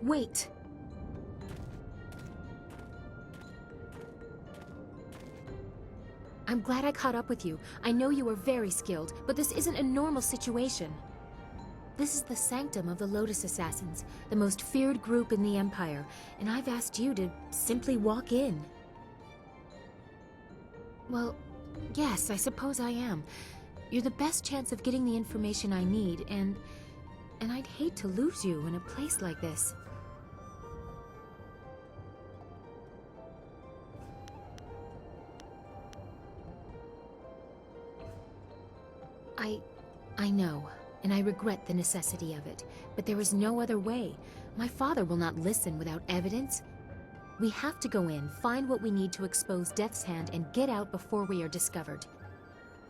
Wait! I'm glad I caught up with you. I know you are very skilled, but this isn't a normal situation. This is the sanctum of the Lotus Assassins, the most feared group in the Empire, and I've asked you to simply walk in. Well, yes, I suppose I am. You're the best chance of getting the information I need, and I'd hate to lose you in a place like this. I know, and I regret the necessity of it, but there is no other way. My father will not listen without evidence. We have to go in, find what we need to expose Death's Hand, and get out before we are discovered.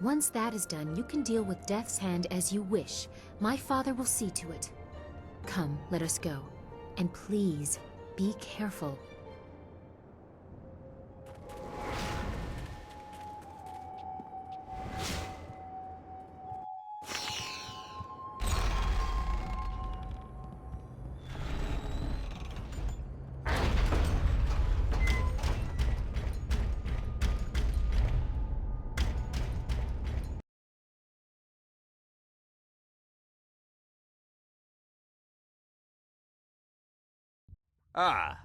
Once that is done, you can deal with Death's Hand as you wish. My father will see to it. Come, let us go. And please, be careful. Ah,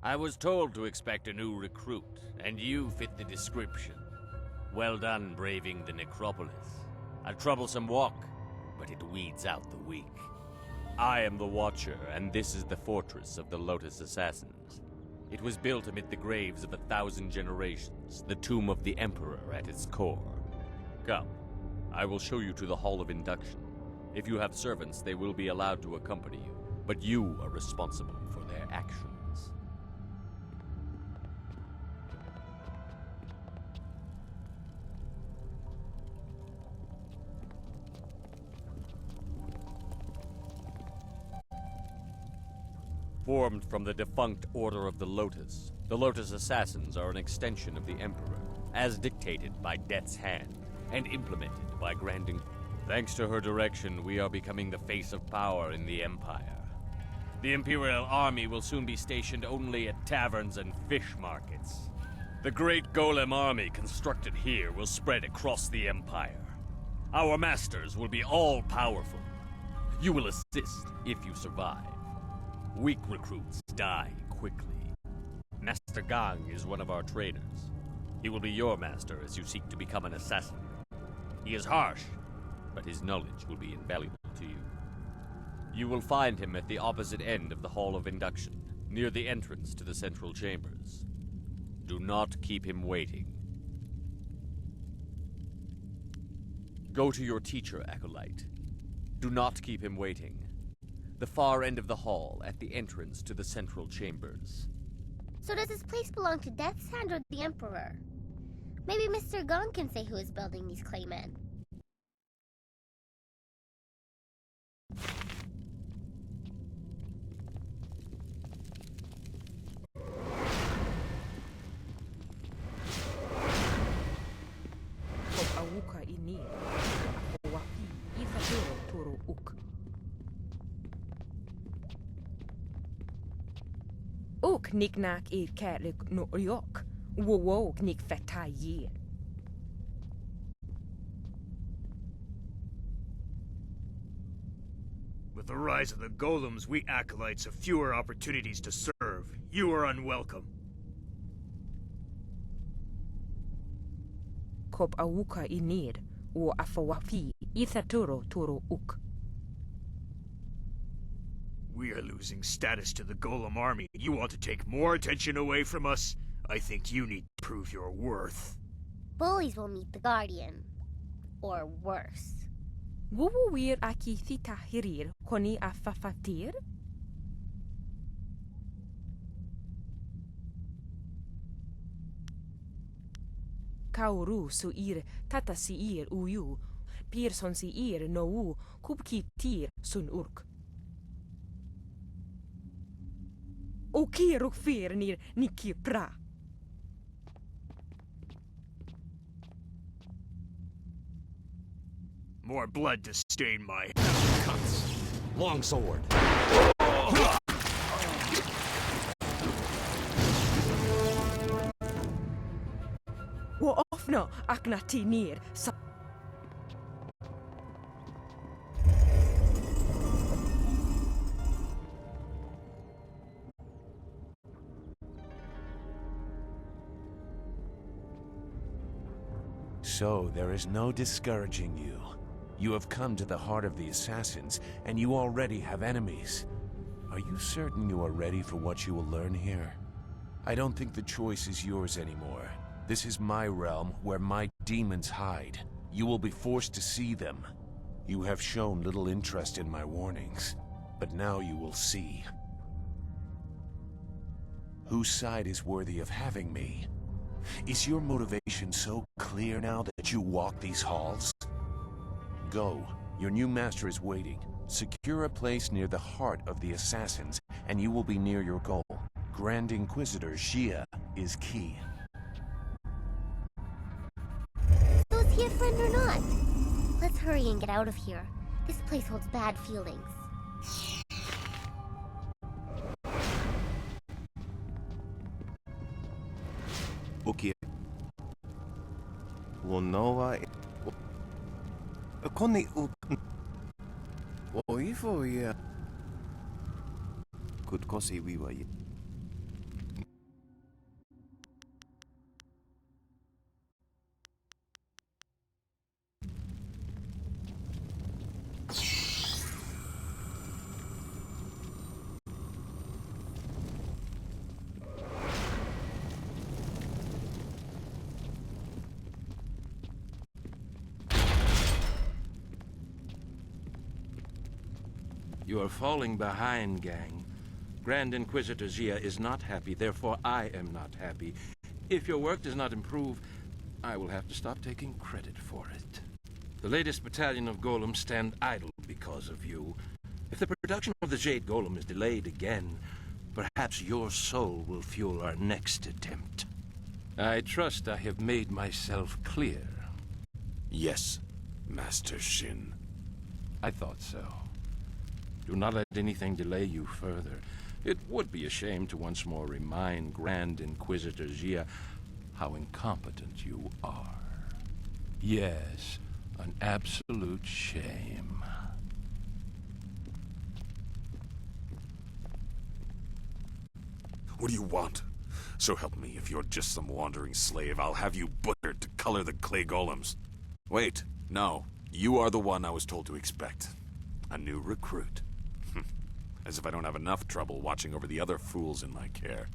I was told to expect a new recruit, and you fit the description. Well done braving the necropolis. A troublesome walk, but it weeds out the weak. I am the Watcher, and this is the fortress of the Lotus Assassins. It was built amid the graves of 1,000 generations, the tomb of the Emperor at its core. Come, I will show you to the Hall of Induction. If you have servants, they will be allowed to accompany you, but you are responsible for their actions. Formed from the defunct Order of the Lotus Assassins are an extension of the Emperor, as dictated by Death's Hand, and implemented by granting. Thanks to her direction, we are becoming the face of power in the Empire. The Imperial Army will soon be stationed only at taverns and fish markets. The great Golem army constructed here will spread across the Empire. Our masters will be all-powerful. You will assist if you survive. Weak recruits die quickly. Master Gang is one of our trainers. He will be your master as you seek to become an assassin. He is harsh, but his knowledge will be invaluable to you. You will find him at the opposite end of the Hall of Induction, near the entrance to the central chambers. Do not keep him waiting. Go to your teacher, Acolyte. Do not keep him waiting. The far end of the hall, at the entrance to the central chambers. So does this place belong to Death's Hand or the Emperor? Maybe Mr. Gon can say who is building these claymen. Ook niknak kerk no yok. Wo nik fetaye. With the rise of the golems, we acolytes have fewer opportunities to serve. You are unwelcome. Kop awuka inir. O afawafi ithaturo turo uk. We are losing status to the Golem army. You want to take more attention away from us? I think you need to prove your worth. Bullies will meet the Guardian. Or worse. Wuwu wir aki thita hirir koni afafatir? Kauru su ir tata si ir uyu. Pearson si ir no u kubki tir sun urk. O kiruk fer nir niki pra. More blood to stain my cunts. Longsword. Ofno aknatinir. So there is no discouraging you. You have come to the heart of the Assassins, and you already have enemies. Are you certain you are ready for what you will learn here? I don't think the choice is yours anymore. This is my realm, where my demons hide. You will be forced to see them. You have shown little interest in my warnings, but now you will see. Whose side is worthy of having me? Is your motivation so clear now that you walk these halls? Go. Your new master is waiting. Secure a place near the heart of the Assassins, and you will be near your goal. Grand Inquisitor Xia is key. So is he a friend or not? Let's hurry and get out of here. This place holds bad feelings. Okay. Wonoa. Konni Oi voi. Kut kosi viva. You are falling behind, gang. Grand Inquisitor Xia is not happy, therefore I am not happy. If your work does not improve, I will have to stop taking credit for it. The latest battalion of golems stand idle because of you. If the production of the Jade Golem is delayed again, perhaps your soul will fuel our next attempt. I trust I have made myself clear. Yes, Master Shin. I thought so. Do not let anything delay you further. It would be a shame to once more remind Grand Inquisitor Xia how incompetent you are. Yes, an absolute shame. What do you want? So help me, if you're just some wandering slave, I'll have you butchered to color the clay golems. Wait, no. You are the one I was told to expect. A new recruit. As if I don't have enough trouble watching over the other fools in my care.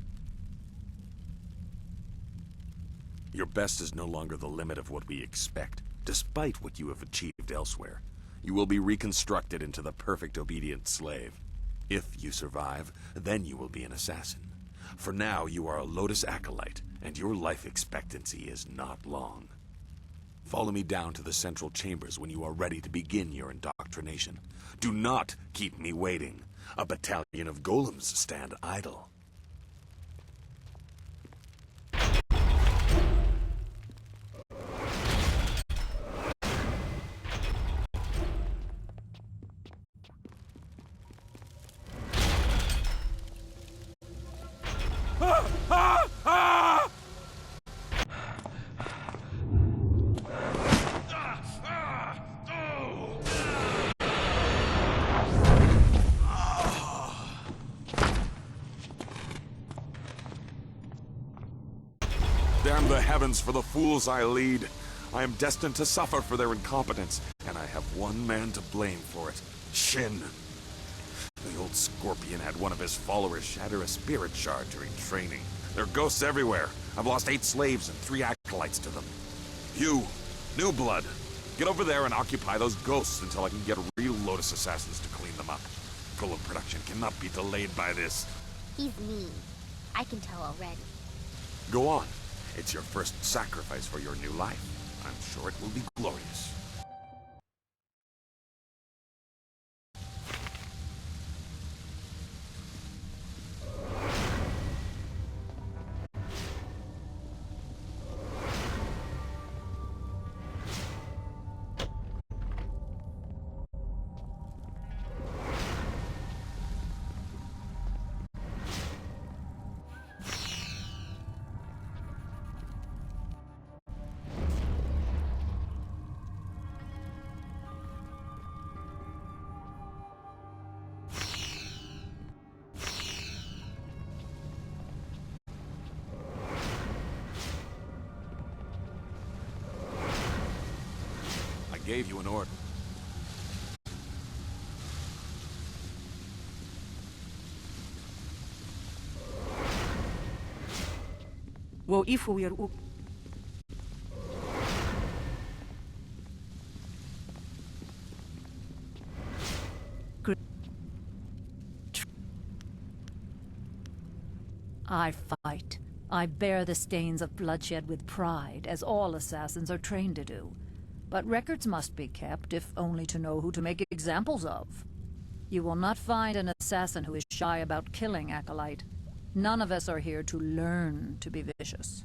Your best is no longer the limit of what we expect, despite what you have achieved elsewhere. You will be reconstructed into the perfect obedient slave. If you survive, then you will be an assassin. For now, you are a Lotus Acolyte, and your life expectancy is not long. Follow me down to the central chambers when you are ready to begin your indoctrination. Do not keep me waiting. A battalion of golems stand idle. Damn the heavens for the fools I lead. I am destined to suffer for their incompetence, and I have one man to blame for it. Shin. The old scorpion had one of his followers shatter a spirit shard during training. There are ghosts everywhere. I've lost 8 slaves and 3 acolytes to them. You, new blood, get over there and occupy those ghosts until I can get real Lotus assassins to clean them up. Golem production cannot be delayed by this. He's mean. I can tell already. Go on. It's your first sacrifice for your new life. I'm sure it will be glorious. gave you an order. Wo if we are I fight. I bear the stains of bloodshed with pride, as all assassins are trained to do. But records must be kept, if only to know who to make examples of. You will not find an assassin who is shy about killing Acolyte. None of us are here to learn to be vicious.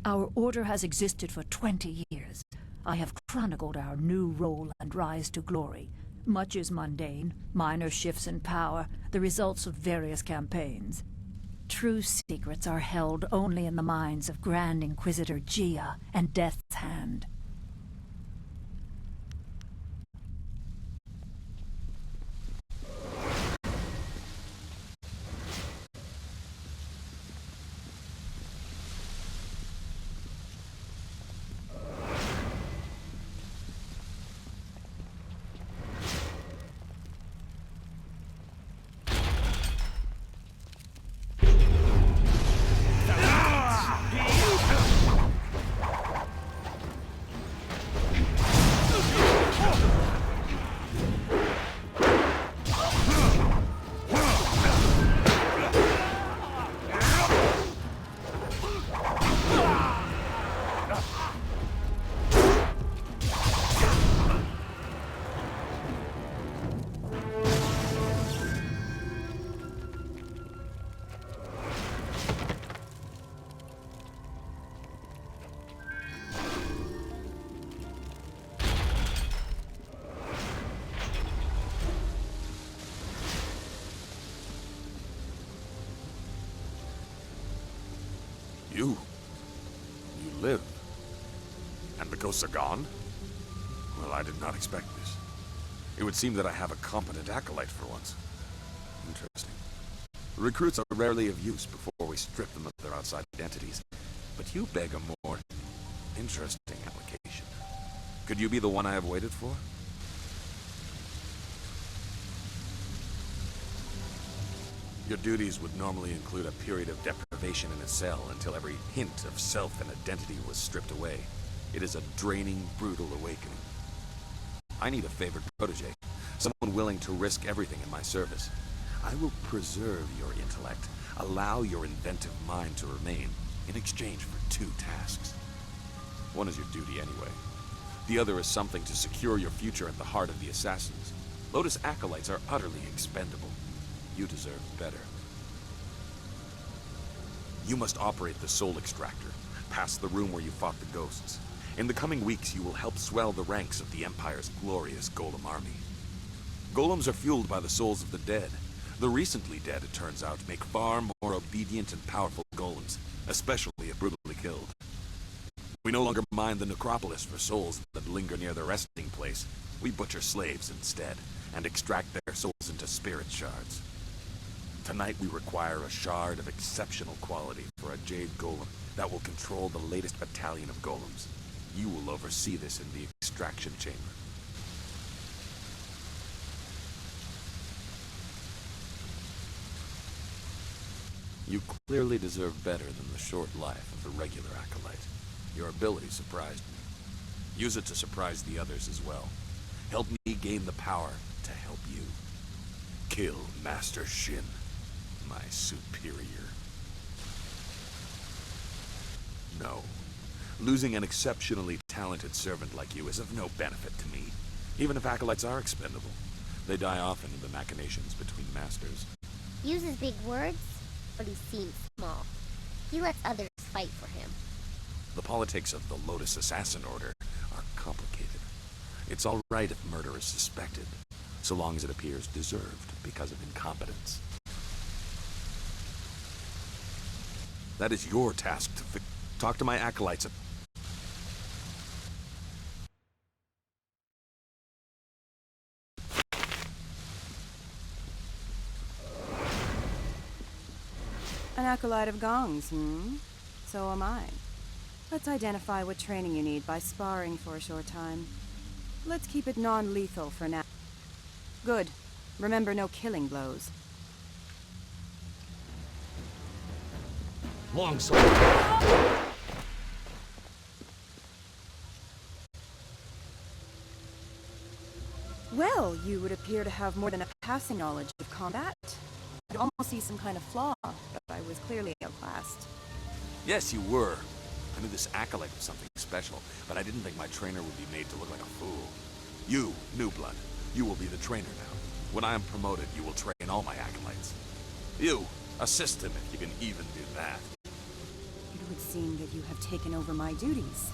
Our order has existed for 20 years. I have chronicled our new role and rise to glory. Much is mundane, minor shifts in power, the results of various campaigns. True secrets are held only in the minds of Grand Inquisitor Gia and Death's Hand. You live. And the ghosts are gone? Well, I did not expect this. It would seem that I have a competent acolyte for once. Interesting. Recruits are rarely of use before we strip them of their outside identities. But you beg a more interesting application. Could you be the one I have waited for? Your duties would normally include a period of deprivation in a cell until every hint of self and identity was stripped away. It is a draining, brutal awakening. I need a favored protege, someone willing to risk everything in my service. I will preserve your intellect, allow your inventive mind to remain, in exchange for 2 tasks. One is your duty anyway. The other is something to secure your future at the heart of the Assassins. Lotus Acolytes are utterly expendable. You deserve better. You must operate the Soul Extractor, past the room where you fought the ghosts. In the coming weeks, you will help swell the ranks of the Empire's glorious Golem army. Golems are fueled by the souls of the dead. The recently dead, it turns out, make far more obedient and powerful golems, especially if brutally killed. We no longer mine the necropolis for souls that linger near their resting place. We butcher slaves instead, and extract their souls into spirit shards. Tonight we require a shard of exceptional quality for a Jade Golem that will control the latest battalion of golems. You will oversee this in the extraction chamber. You clearly deserve better than the short life of a regular acolyte. Your ability surprised me. Use it to surprise the others as well. Help me gain the power to help you. Kill Master Shin, my superior. No. Losing an exceptionally talented servant like you is of no benefit to me. Even if acolytes are expendable, they die often in the machinations between masters. Uses big words, but he seems small. He lets others fight for him. The politics of the Lotus Assassin Order are complicated. It's all right if murder is suspected, so long as it appears deserved because of incompetence. That is your task to talk to my acolytes. An acolyte of Gong's, So am I. Let's identify what training you need by sparring for a short time. Let's keep it non-lethal for now. Good. Remember, no killing blows. Longsword. Well, you would appear to have more than a passing knowledge of combat. I'd almost see some kind of flaw, but I was clearly outclassed. Yes, you were. I knew this acolyte was something special, but I didn't think my trainer would be made to look like a fool. You, New Blood, you will be the trainer now. When I am promoted, you will train all my acolytes. You, assist him if you can even do that. It would seem that you have taken over my duties.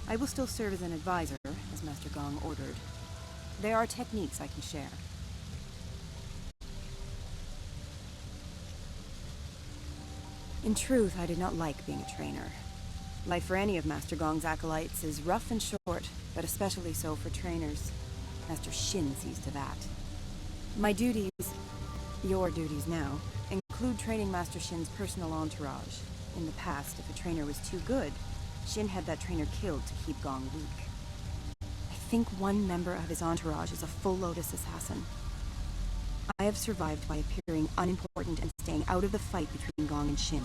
I will still serve as an advisor, as Master Gong ordered. There are techniques I can share. In truth, I did not like being a trainer. Life for any of Master Gong's acolytes is rough and short, but especially so for trainers. Master Shin sees to that. My duties, your duties now, include training Master Shin's personal entourage. In the past, if a trainer was too good, Shin had that trainer killed to keep Gong weak. I think one member of his entourage is a full Lotus assassin. I have survived by appearing unimportant and staying out of the fight between Gong and Shin.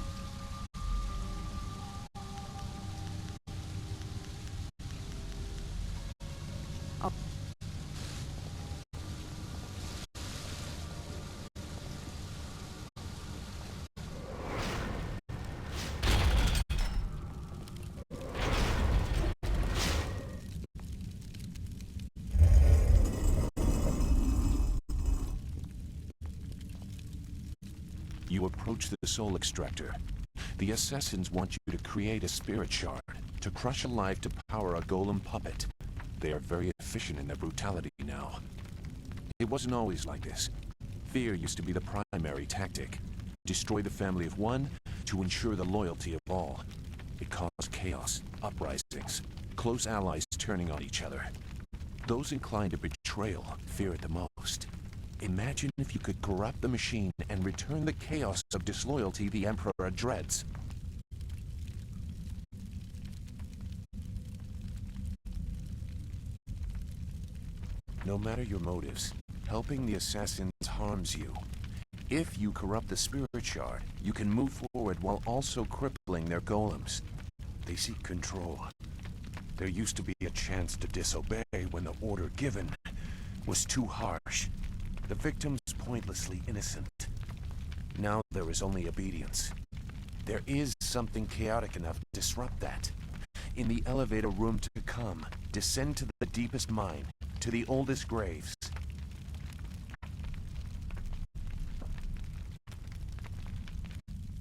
You approach the soul extractor. The assassins want you to create a spirit shard, to crush alive to power a golem puppet. They are very efficient in their brutality now. It wasn't always like this. Fear used to be the primary tactic. Destroy the family of one to ensure the loyalty of all. It caused chaos, uprisings, close allies turning on each other. Those inclined to betrayal fear it the most. Imagine if you could corrupt the machine and return the chaos of disloyalty the Emperor dreads. No matter your motives, helping the assassins harms you. If you corrupt the spirit shard, you can move forward while also crippling their golems. They seek control. There used to be a chance to disobey when the order given was too harsh. The victim's pointlessly innocent. Now there is only obedience. There is something chaotic enough to disrupt that. In the elevator room to come, descend to the deepest mine, to the oldest graves.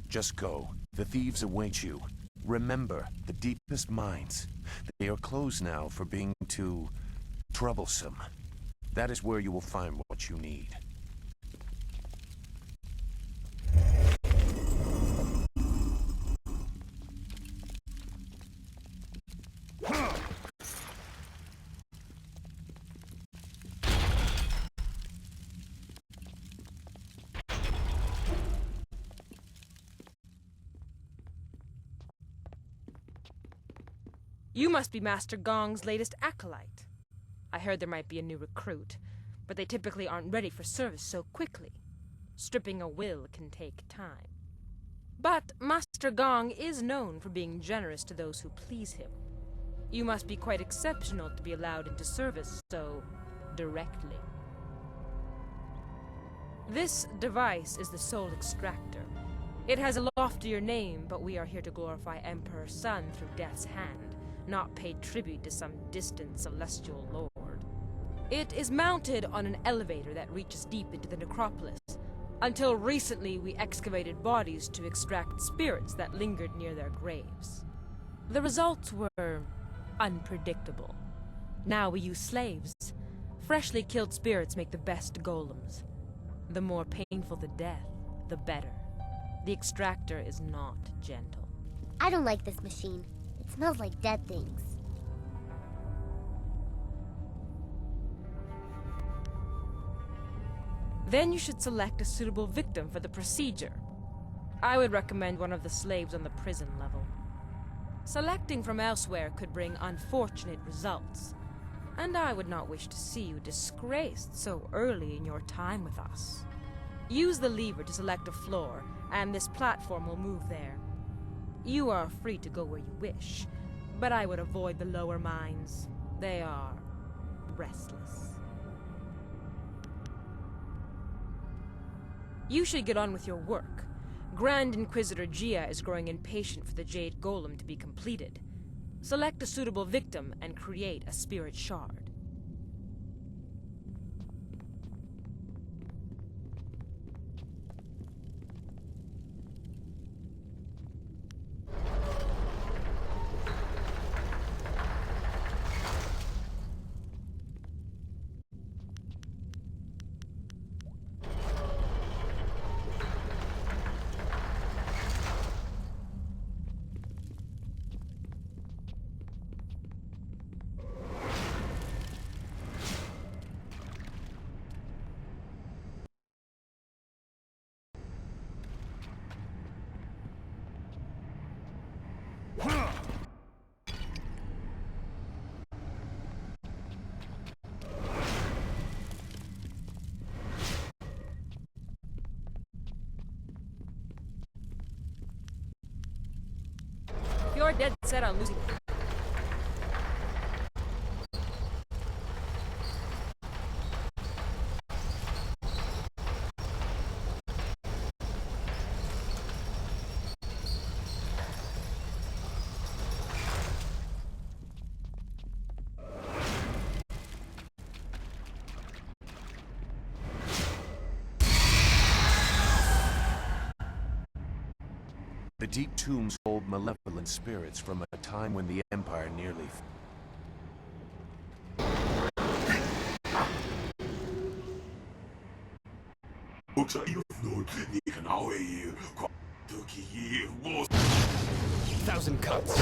Just go. The thieves await you. Remember, the deepest mines. They are closed now for being too troublesome. That is where you will find what you need. You must be Master Gong's latest acolyte. I heard there might be a new recruit, but they typically aren't ready for service so quickly. Stripping a will can take time. But Master Gong is known for being generous to those who please him. You must be quite exceptional to be allowed into service so directly. This device is the Soul Extractor. It has a loftier name, but we are here to glorify Emperor Sun through Death's Hand, not pay tribute to some distant celestial lord. It is mounted on an elevator that reaches deep into the necropolis. Until recently, we excavated bodies to extract spirits that lingered near their graves. The results were unpredictable. Now we use slaves. Freshly killed spirits make the best golems. The more painful the death, the better. The extractor is not gentle. I don't like this machine. It smells like dead things. Then you should select a suitable victim for the procedure. I would recommend one of the slaves on the prison level. Selecting from elsewhere could bring unfortunate results, and I would not wish to see you disgraced so early in your time with us. Use the lever to select a floor, and this platform will move there. You are free to go where you wish, but I would avoid the lower mines. They are restless. You should get on with your work. Grand Inquisitor Gia is growing impatient for the Jade Golem to be completed. Select a suitable victim and create a spirit shard. If you're dead set on losing... The deep tombs hold malevolent spirits from a time when the Empire nearly... Thousand cuts.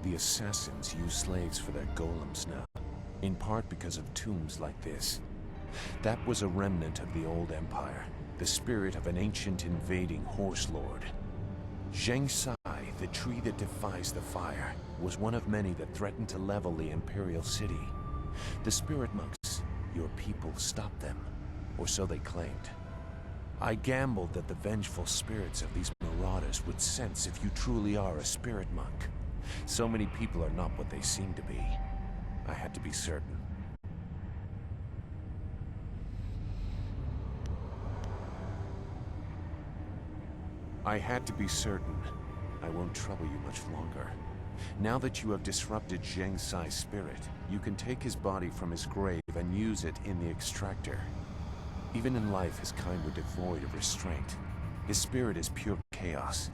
The assassins use slaves for their golems now, in part because of tombs like this. That was a remnant of the old empire, the spirit of an ancient invading horse lord. Zheng Sai, the tree that defies the fire, was one of many that threatened to level the imperial city. The spirit monks, your people, stopped them, or so they claimed. I gambled that the vengeful spirits of these marauders would sense if you truly are a spirit monk. So many people are not what they seem to be. I had to be certain. I had to be certain. I won't trouble you much longer. Now that you have disrupted Zheng Sai's spirit, you can take his body from his grave and use it in the extractor. Even in life, his kind were devoid of restraint. His spirit is pure chaos.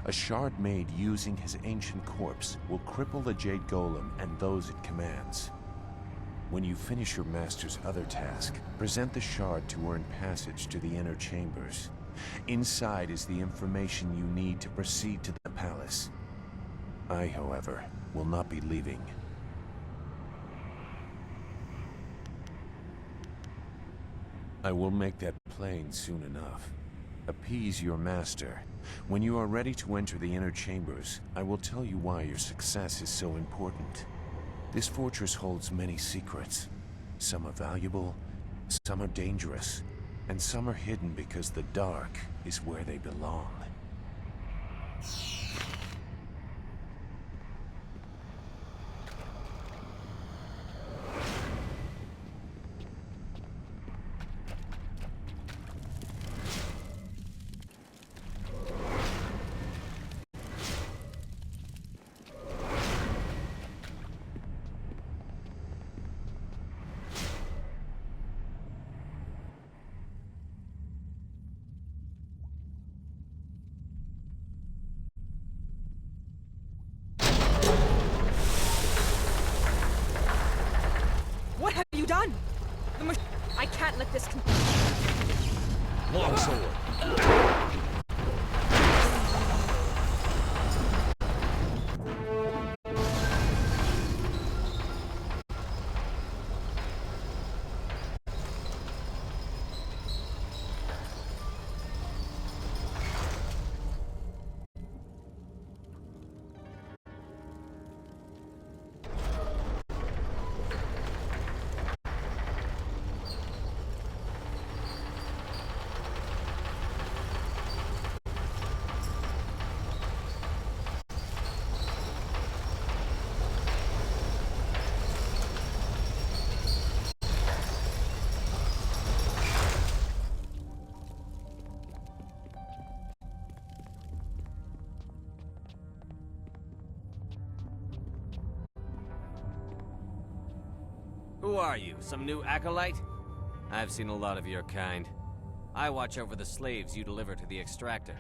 A shard made using his ancient corpse will cripple the Jade Golem and those it commands. When you finish your master's other task, present the shard to earn passage to the inner chambers. Inside is the information you need to proceed to the palace. I, however, will not be leaving. I will make that plain soon enough. Appease your master. When you are ready to enter the inner chambers, I will tell you why your success is so important. This fortress holds many secrets. Some are valuable, some are dangerous, and some are hidden because the dark is where they belong. can't let this Longsword. Who are you? Some new acolyte? I've seen a lot of your kind. I watch over the slaves you deliver to the extractor.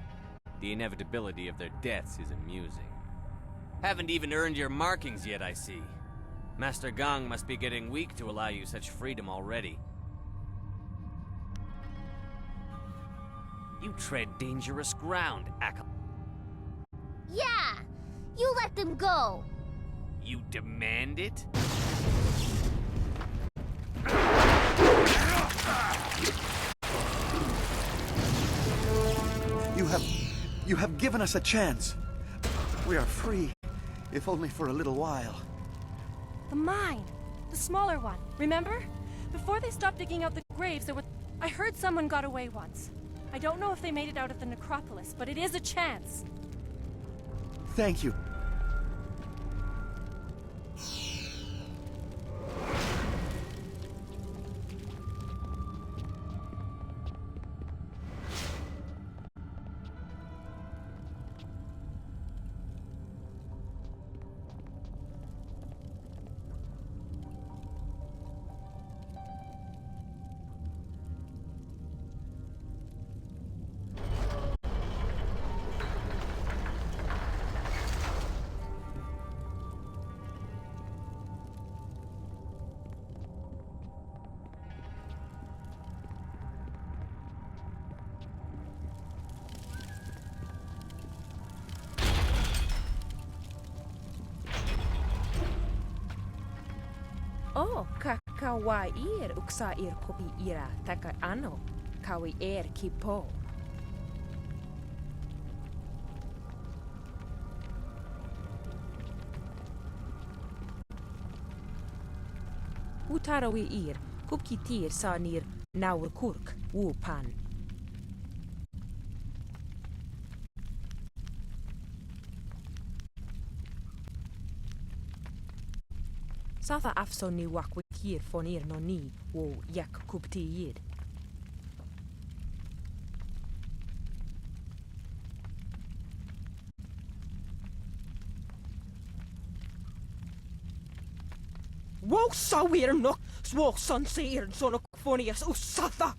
The inevitability of their deaths is amusing. Haven't even earned your markings yet, I see. Master Gong must be getting weak to allow you such freedom already. You tread dangerous ground, acolyte. Yeah! You let them go! You demand it? You have given us a chance. We are free, if only for a little while. The mine! The smaller one, remember? Before they stopped digging out the graves, there was... I heard someone got away once. I don't know if they made it out of the necropolis, but it is a chance. Thank you. Oh, kawair uksa ir popi ira taka ano. Kawi kipo. Utarawi ir, kupkitir sanir naur kurk, wupan. Satha afson ni wakwikir fonir no ni wo yak kupti yid. Wo sawir no swok son seir sonok fonias usatha.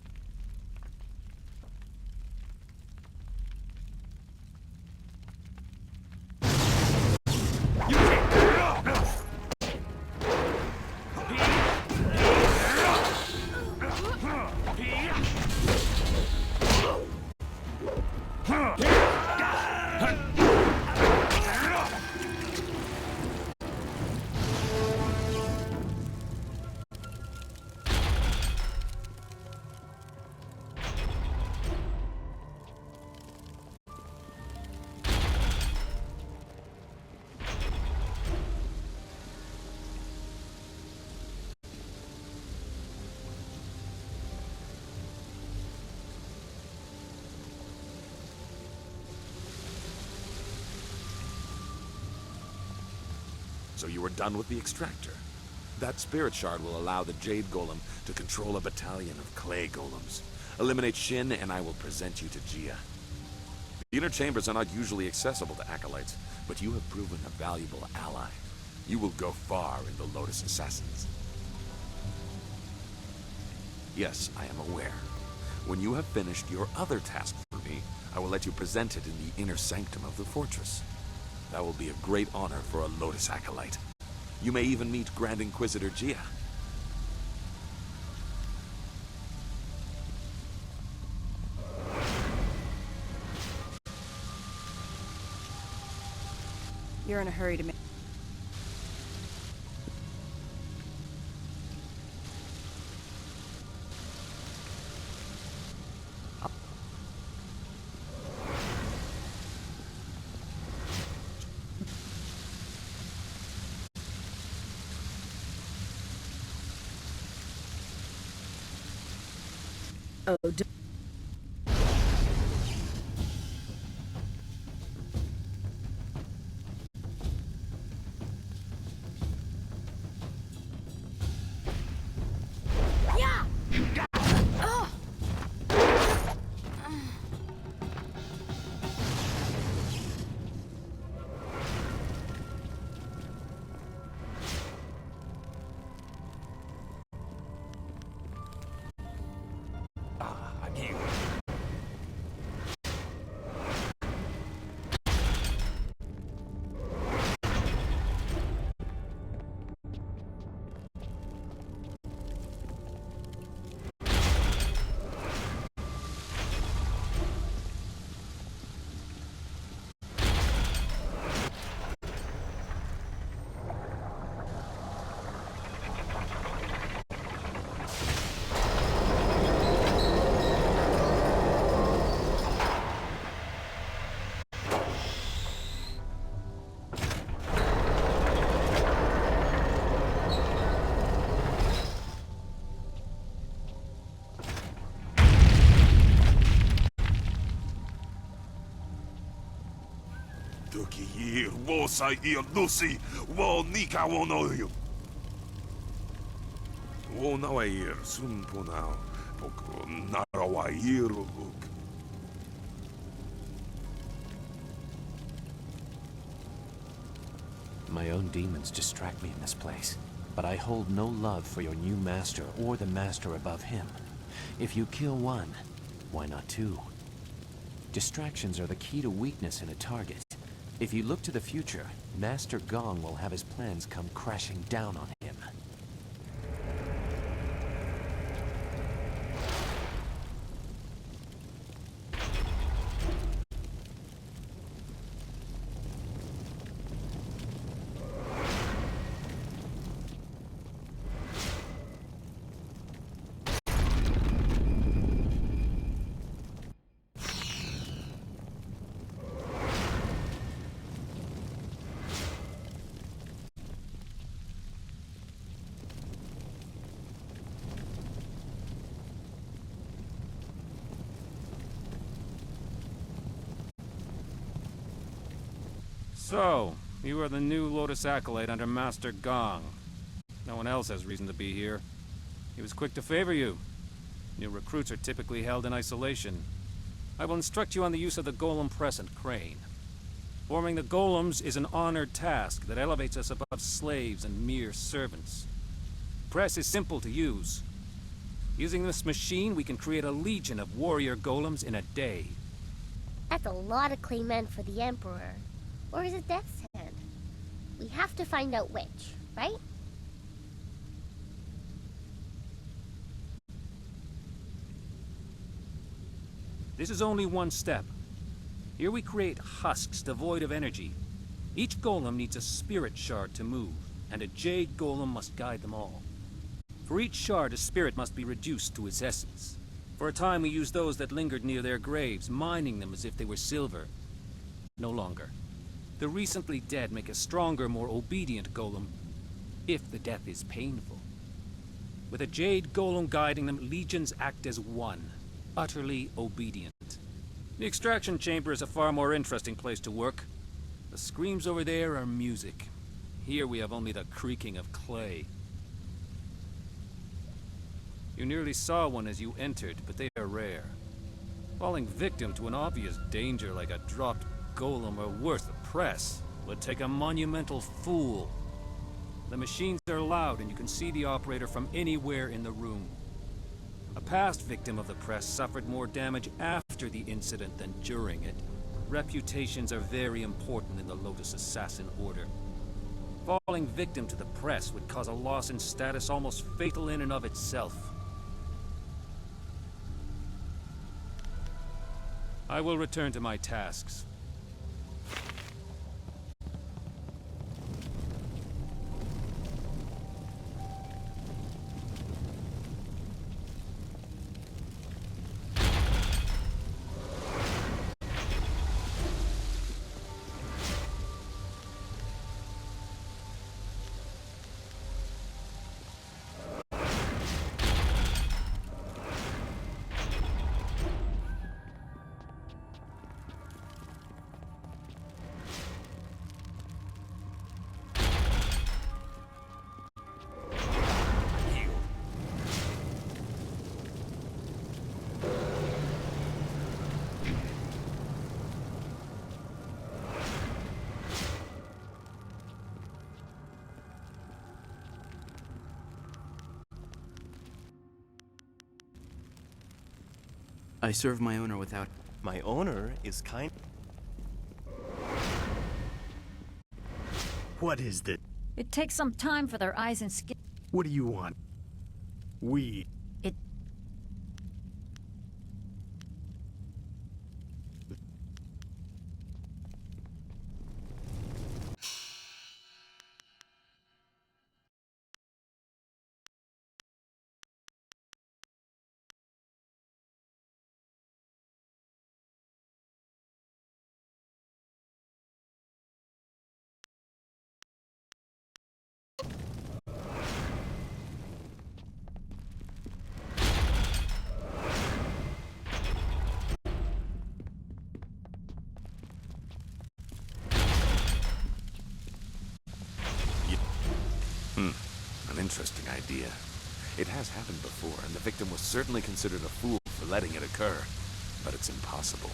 So you are done with the extractor. That spirit shard will allow the Jade Golem to control a battalion of clay golems. Eliminate Shin and I will present you to Jia. The inner chambers are not usually accessible to acolytes, but you have proven a valuable ally. You will go far in the Lotus Assassins. Yes, I am aware. When you have finished your other task for me, I will let you present it in the inner sanctum of the fortress. That will be a great honor for a Lotus Acolyte. You may even meet Grand Inquisitor Jia. You're in a hurry to make... Oh, Tuki ir wosa ir lusi wo nika wonoyu. Wonawa ir sumpunao poko narawa iruk. My own demons distract me in this place, but I hold no love for your new master or the master above him. If you kill one, why not two? Distractions are the key to weakness in a target. If you look to the future, Master Gong will have his plans come crashing down on him. So, you are the new Lotus Acolyte under Master Gong. No one else has reason to be here. He was quick to favor you. New recruits are typically held in isolation. I will instruct you on the use of the golem press and crane. Forming the golems is an honored task that elevates us above slaves and mere servants. Press is simple to use. Using this machine, we can create a legion of warrior golems in a day. That's a lot of clay men for the Emperor. Or is it Death's Hand? We have to find out which, right? This is only one step. Here we create husks devoid of energy. Each golem needs a spirit shard to move, and a jade golem must guide them all. For each shard, a spirit must be reduced to its essence. For a time we used those that lingered near their graves, mining them as if they were silver. No longer. The recently dead make a stronger, more obedient golem, if the death is painful. With a jade golem guiding them, legions act as one, utterly obedient. The extraction chamber is a far more interesting place to work. The screams over there are music. Here we have only the creaking of clay. You nearly saw one as you entered, but they are rare. Falling victim to an obvious danger like a dropped golem or worse, the press, would take a monumental fool. The machines are loud and you can see the operator from anywhere in the room. A past victim of the press suffered more damage after the incident than during it. Reputations are very important in the Lotus Assassin Order. Falling victim to the press would cause a loss in status almost fatal in and of itself. I will return to my tasks. I serve my owner without... My owner is kind... What is this? It takes some time for their eyes and skin... What do you want? We... It... An interesting idea. It has happened before, and the victim was certainly considered a fool for letting it occur. But it's impossible.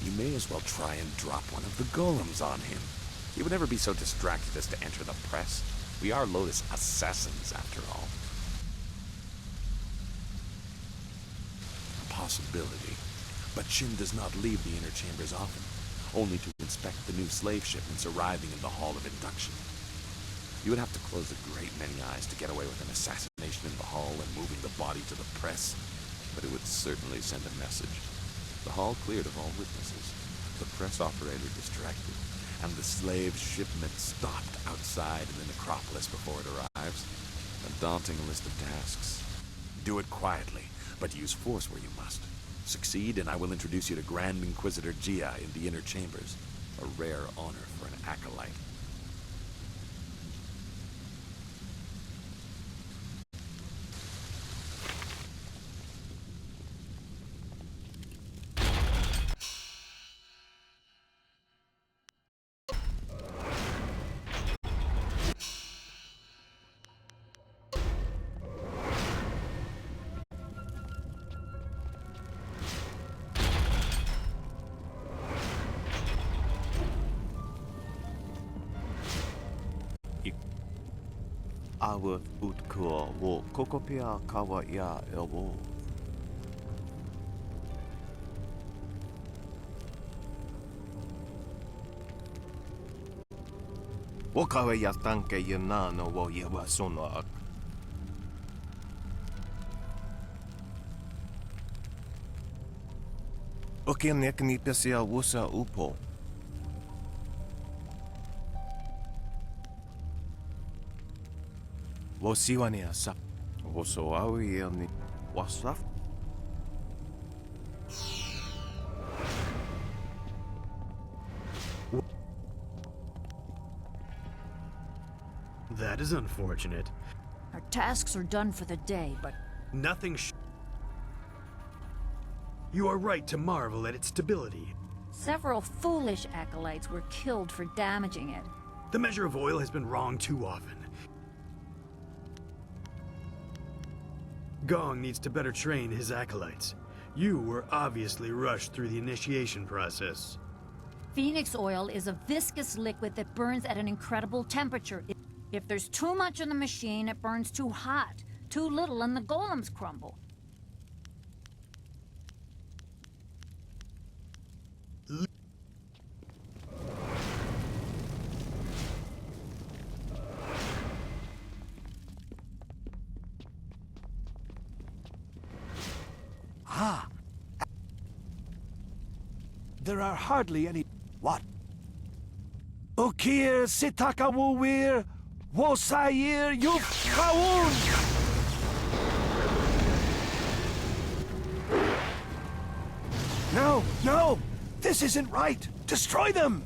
You may as well try and drop one of the golems on him. He would never be so distracted as to enter the press. We are Lotus assassins, after all. A possibility. But Shin does not leave the inner chambers often, only to inspect the new slave shipments arriving in the Hall of Induction. You would have to close a great many eyes to get away with an assassination in the hall and moving the body to the press, but it would certainly send a message. The hall cleared of all witnesses, the press operator distracted, and the slave shipment stopped outside in the necropolis before it arrives. A daunting list of tasks. Do it quietly, but use force where you must. Succeed, and I will introduce you to Grand Inquisitor Jia in the inner chambers, a rare honor for an acolyte. Awa utkua wo kokopia kawa ya elwo. Wo kawa ya tanke ya nano wo yewa sonoak. Okianek ni pesia wusa upo. Wosiwania sap. Wosoawi ni wasaf. That is unfortunate. Our tasks are done for the day, but... Nothing You are right to marvel at its stability. Several foolish acolytes were killed for damaging it. The measure of oil has been wrong too often. Gong needs to better train his acolytes. You were obviously rushed through the initiation process. Phoenix oil is a viscous liquid that burns at an incredible temperature. If there's too much in the machine, it burns too hot. Too little and the golems crumble. Ah! There are hardly any... What? Ukir Sitakawuwir Wosayir Yufkawun! No, no! This isn't right! Destroy them!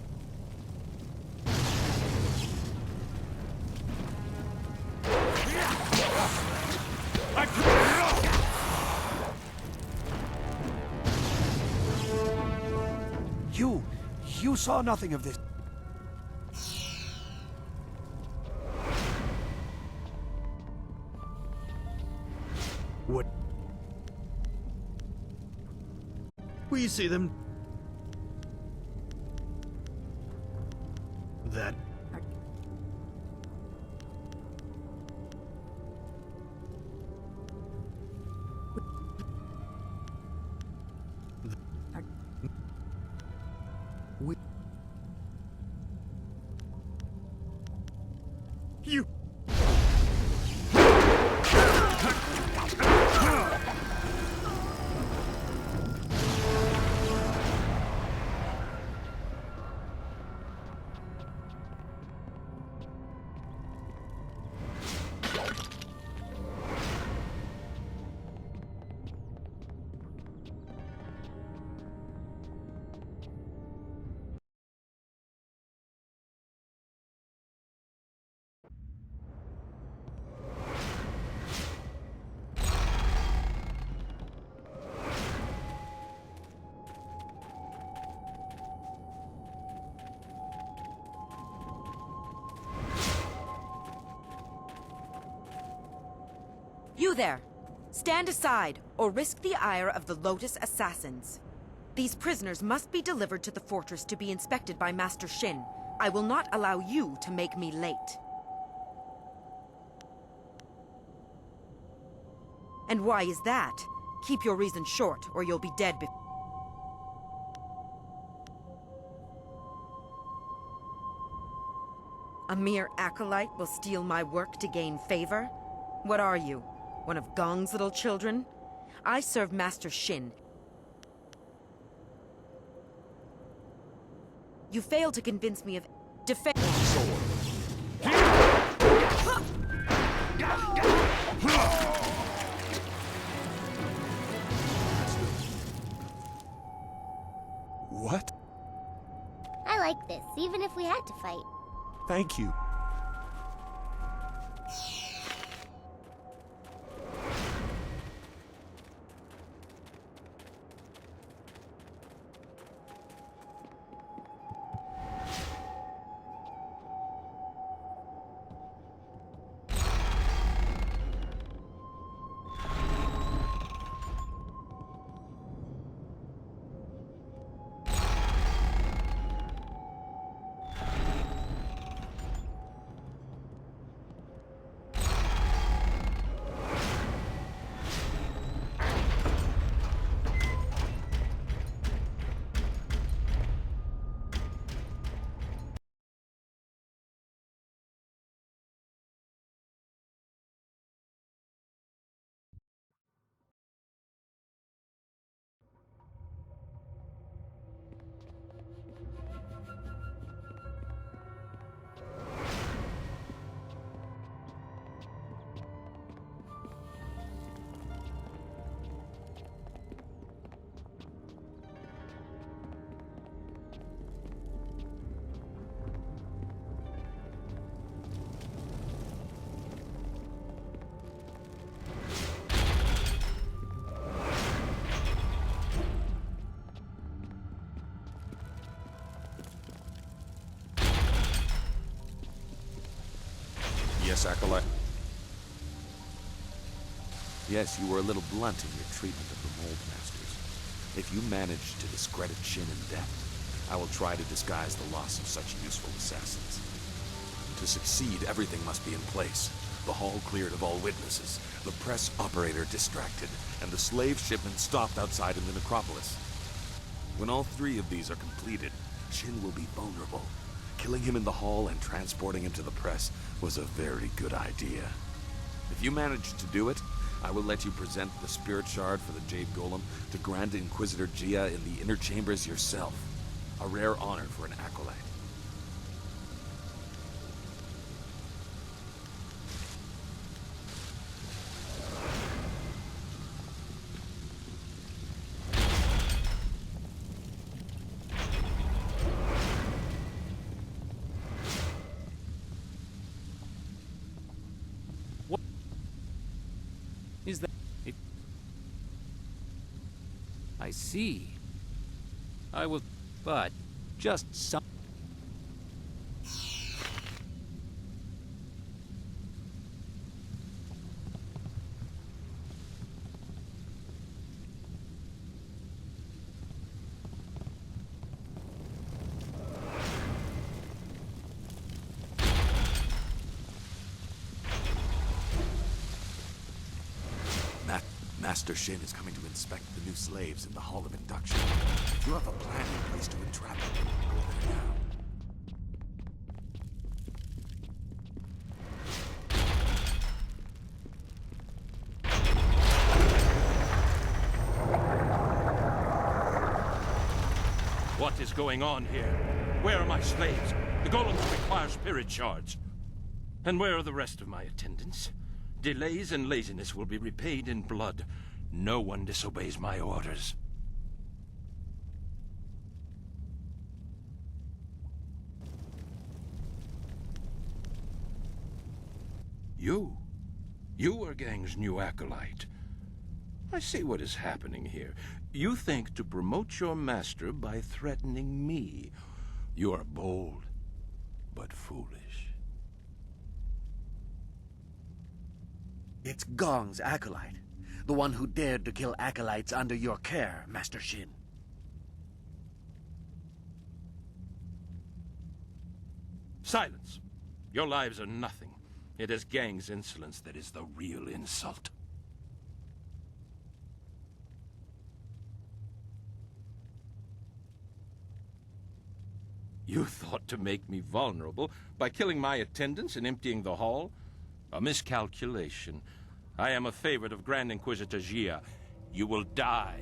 You saw nothing of this. What? We see them. That. You there! Stand aside, or risk the ire of the Lotus Assassins. These prisoners must be delivered to the fortress to be inspected by Master Shin. I will not allow you to make me late. And why is that? Keep your reason short, or you'll be dead before. A mere acolyte will steal my work to gain favor? What are you? One of Gong's little children? I serve Master Shin. You failed to convince me of defense. What? I like this, even if we had to fight. Thank you. Yes, Acolyte? Yes, you were a little blunt in your treatment of the Mold Masters. If you manage to discredit Shin in death, I will try to disguise the loss of such useful assassins. To succeed, everything must be in place. The hall cleared of all witnesses, the press operator distracted, and the slave shipment stopped outside in the necropolis. When all three of these are completed, Shin will be vulnerable. Killing him in the hall and transporting him to the press was a very good idea. If you manage to do it, I will let you present the Spirit Shard for the Jade Golem to Grand Inquisitor Jia in the inner chambers yourself. A rare honor for an acolyte. Is that it? I see. I will, but just some. Master Shin is coming to inspect the new slaves in the Hall of Induction. If you have a plan in place to entrap him, go there now. What is going on here? Where are my slaves? The golems require spirit shards. And where are the rest of my attendants? Delays and laziness will be repaid in blood. No one disobeys my orders. You? You are Gang's new acolyte. I see what is happening here. You think to promote your master by threatening me. You are bold, but foolish. It's Gong's acolyte. The one who dared to kill acolytes under your care, Master Shin. Silence! Your lives are nothing. It is Gang's insolence that is the real insult. You thought to make me vulnerable by killing my attendants and emptying the hall? A miscalculation. I am a favorite of Grand Inquisitor Jia. You will die.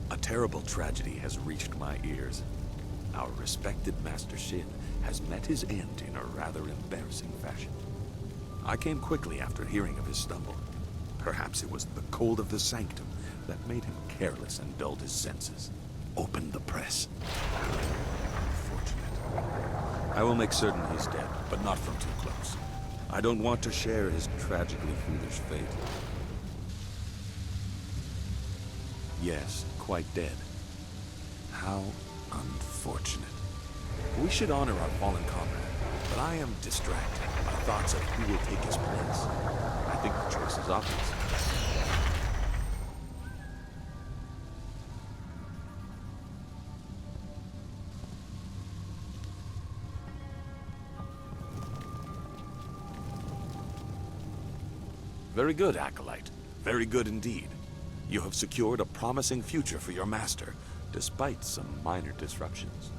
A terrible tragedy has reached my ears. Our respected Master Shin has met his end in a rather embarrassing fashion. I came quickly after hearing of his stumble. Perhaps it was the cold of the sanctum that made him careless and dulled his senses. Opened the press. Unfortunate. I will make certain he's dead, but not from too close. I don't want to share his tragically foolish fate. Yes, quite dead. How unfortunate. We should honor our fallen comrade, but I am distracted by thoughts of who will take his place. I think the choice is obvious. Very good, Acolyte. Very good indeed. You have secured a promising future for your master, despite some minor disruptions.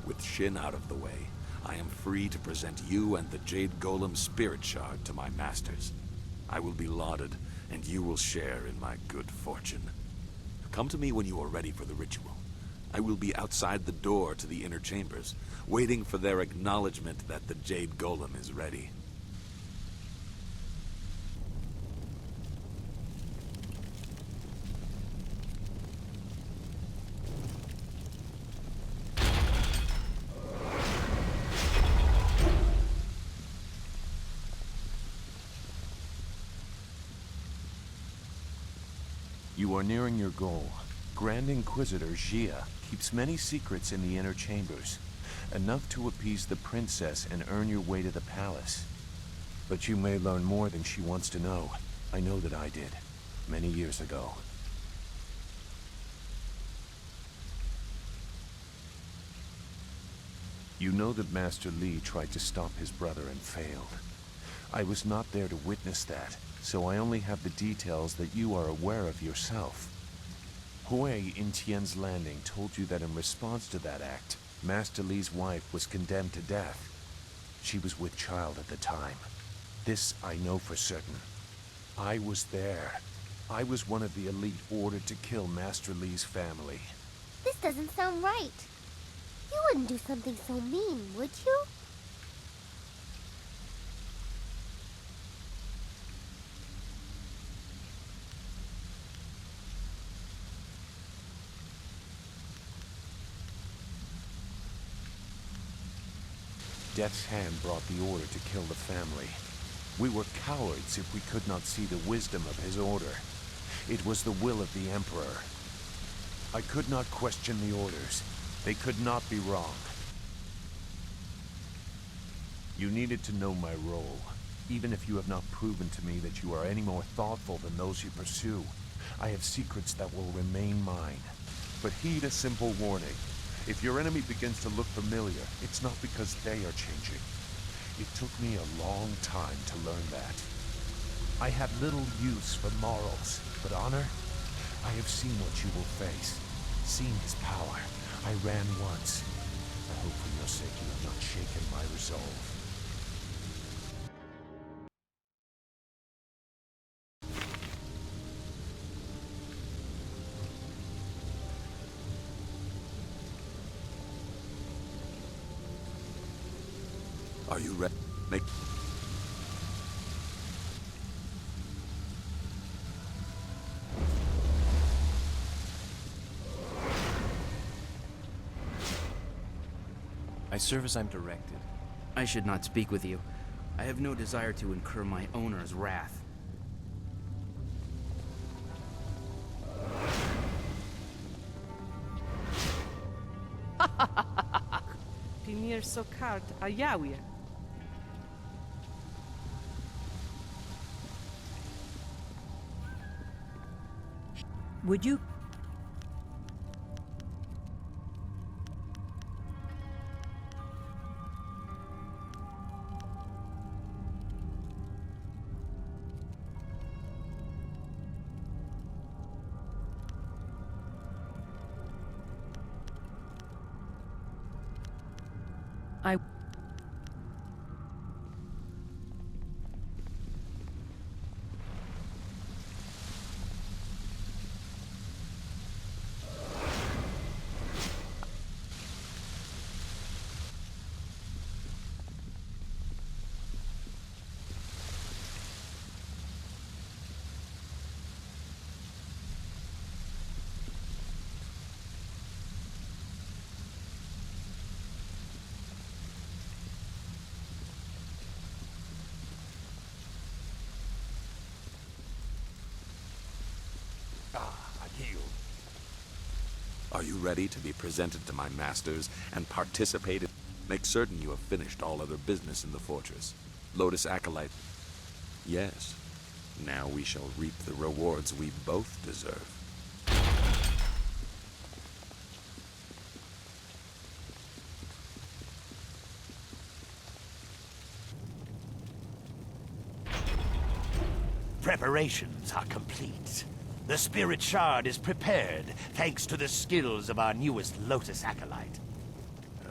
With Shin out of the way, I am free to present you and the Jade Golem Spirit Shard to my masters. I will be lauded, and you will share in my good fortune. Come to me when you are ready for the ritual. I will be outside the door to the inner chambers, waiting for their acknowledgement that the Jade Golem is ready. You are nearing your goal. Grand Inquisitor Jia keeps many secrets in the inner chambers, enough to appease the princess and earn your way to the palace. But you may learn more than she wants to know. I know that I did, many years ago. You know that Master Li tried to stop his brother and failed. I was not there to witness that, so I only have the details that you are aware of yourself. Hui in Tian's Landing told you that in response to that act, Master Li's wife was condemned to death. She was with child at the time. This I know for certain. I was there. I was one of the elite ordered to kill Master Li's family. This doesn't sound right. You wouldn't do something so mean, would you? Death's Hand brought the order to kill the family. We were cowards if we could not see the wisdom of his order. It was the will of the Emperor. I could not question the orders. They could not be wrong. You needed to know my role, even if you have not proven to me that you are any more thoughtful than those you pursue. I have secrets that will remain mine. But heed a simple warning. If your enemy begins to look familiar, it's not because they are changing. It took me a long time to learn that. I have little use for morals, but honor? I have seen what you will face, seen his power. I ran once. I hope for your sake you have not shaken my resolve. I serve as I'm directed. I should not speak with you. I have no desire to incur my owner's wrath. Pimir Sokart Ayawir. Would you... I... Are you ready to be presented to my masters and participate in... Make certain you have finished all other business in the fortress. Lotus Acolyte. Yes. Now we shall reap the rewards we both deserve. Preparations are complete. The Spirit Shard is prepared, thanks to the skills of our newest Lotus Acolyte.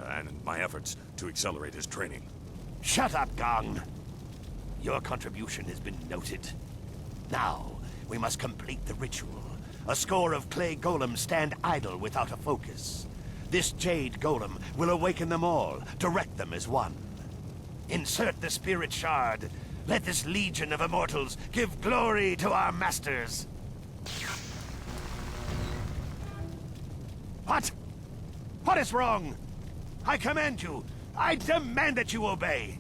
And my efforts to accelerate his training. Shut up, Gong! Your contribution has been noted. Now, we must complete the ritual. A score of clay golems stand idle without a focus. This Jade Golem will awaken them all, direct them as one. Insert the Spirit Shard. Let this legion of immortals give glory to our masters. What? What is wrong? I command you. I demand that you obey.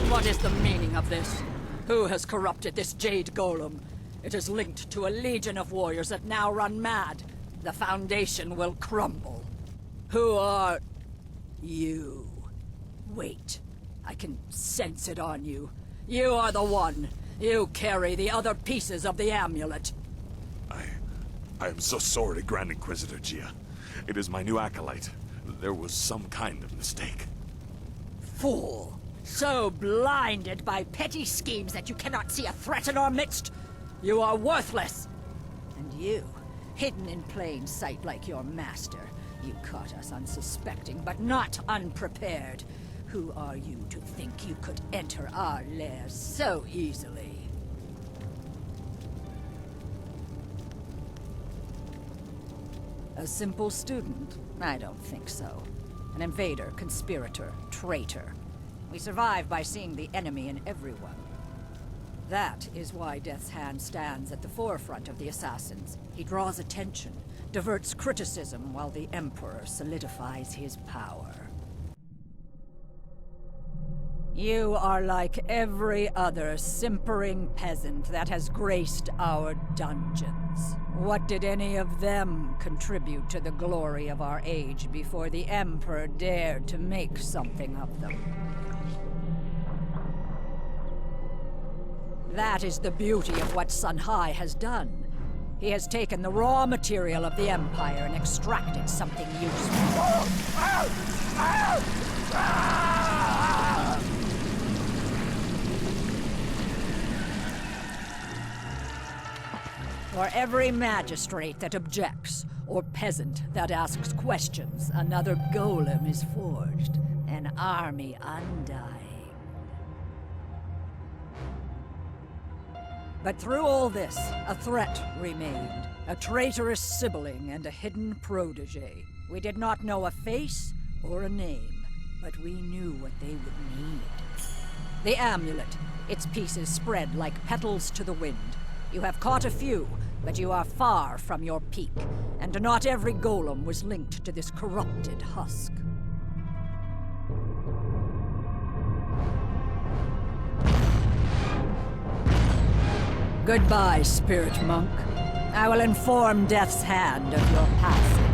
What is the meaning of this? Who has corrupted this Jade Golem? It is linked to a legion of warriors that now run mad. The Foundation will crumble. Who are... you? Wait. I can sense it on you. You are the one. You carry the other pieces of the amulet. I am so sorry, Grand Inquisitor Gia. It is my new acolyte. There was some kind of mistake. Fool! So blinded by petty schemes that you cannot see a threat in our midst? You are worthless! And you, hidden in plain sight like your master, you caught us unsuspecting but not unprepared. Who are you to think you could enter our lair so easily? A simple student? I don't think so. An invader, conspirator, traitor. We survive by seeing the enemy in everyone. That is why Death's Hand stands at the forefront of the assassins. He draws attention, diverts criticism while the Emperor solidifies his power. You are like every other simpering peasant that has graced our dungeons. What did any of them contribute to the glory of our age before the Emperor dared to make something of them? That is the beauty of what Sun Hai has done. He has taken the raw material of the Empire and extracted something useful. For every magistrate that objects, or peasant that asks questions, another golem is forged. An army undying. But through all this, a threat remained. A traitorous sibling and a hidden protege. We did not know a face or a name, but we knew what they would need. The amulet. Its pieces spread like petals to the wind. You have caught a few, but you are far from your peak, and not every golem was linked to this corrupted husk. Goodbye, Spirit Monk. I will inform Death's Hand of your passing.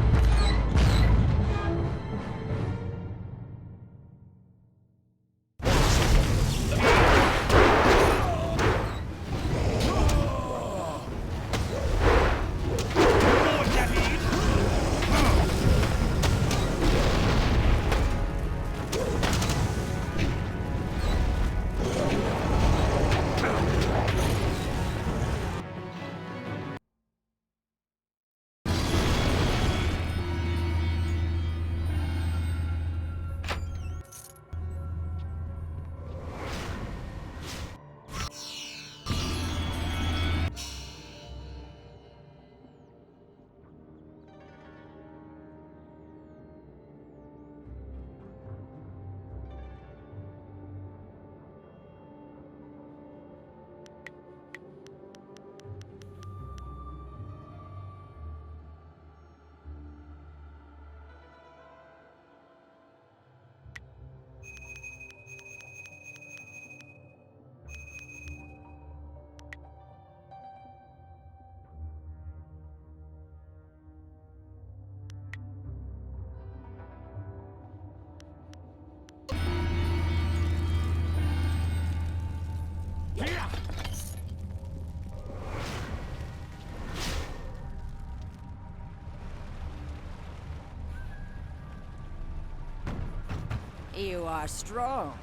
You are strong,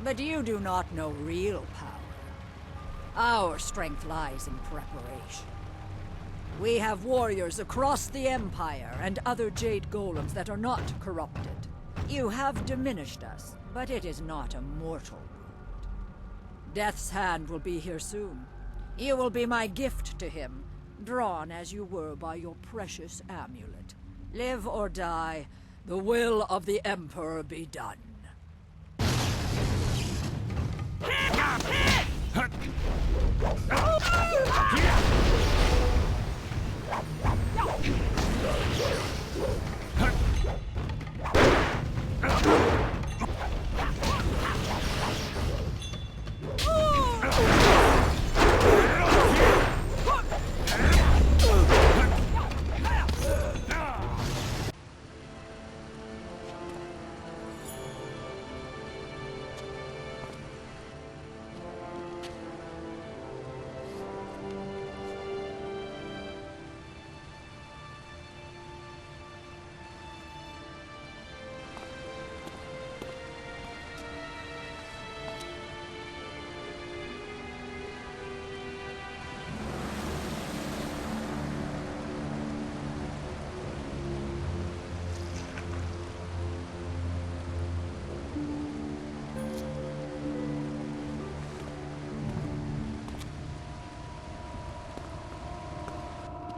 but you do not know real power. Our strength lies in preparation. We have warriors across the Empire and other Jade Golems that are not corrupted. You have diminished us, but it is not a mortal wound. Death's Hand will be here soon. You will be my gift to him, drawn as you were by your precious amulet. Live or die, the will of the Emperor be done.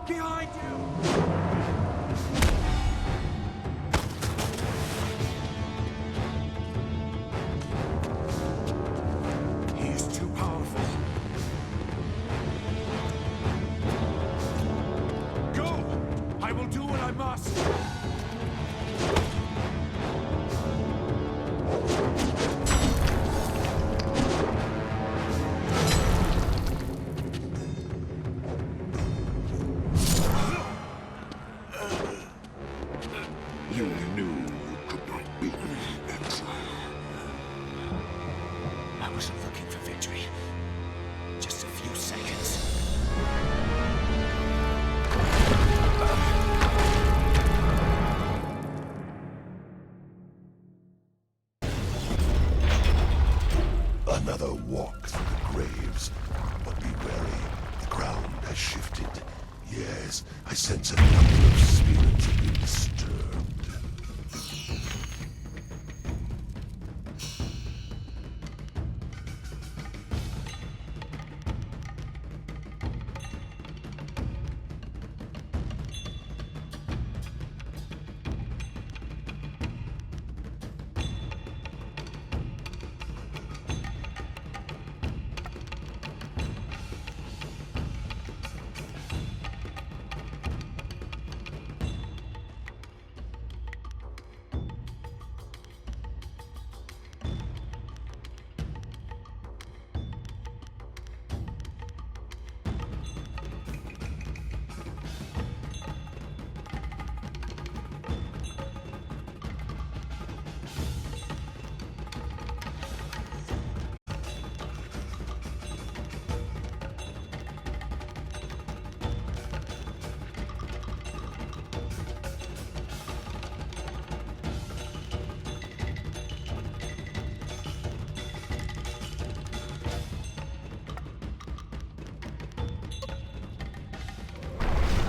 Behind you! He's too powerful. Go! I will do what I must. You knew you could not beat me, exile. I wasn't looking for victory. Just a few seconds. Another walk through the graves, but be wary. The ground has shifted. Yes, I sense a number of spirits have been disturbed.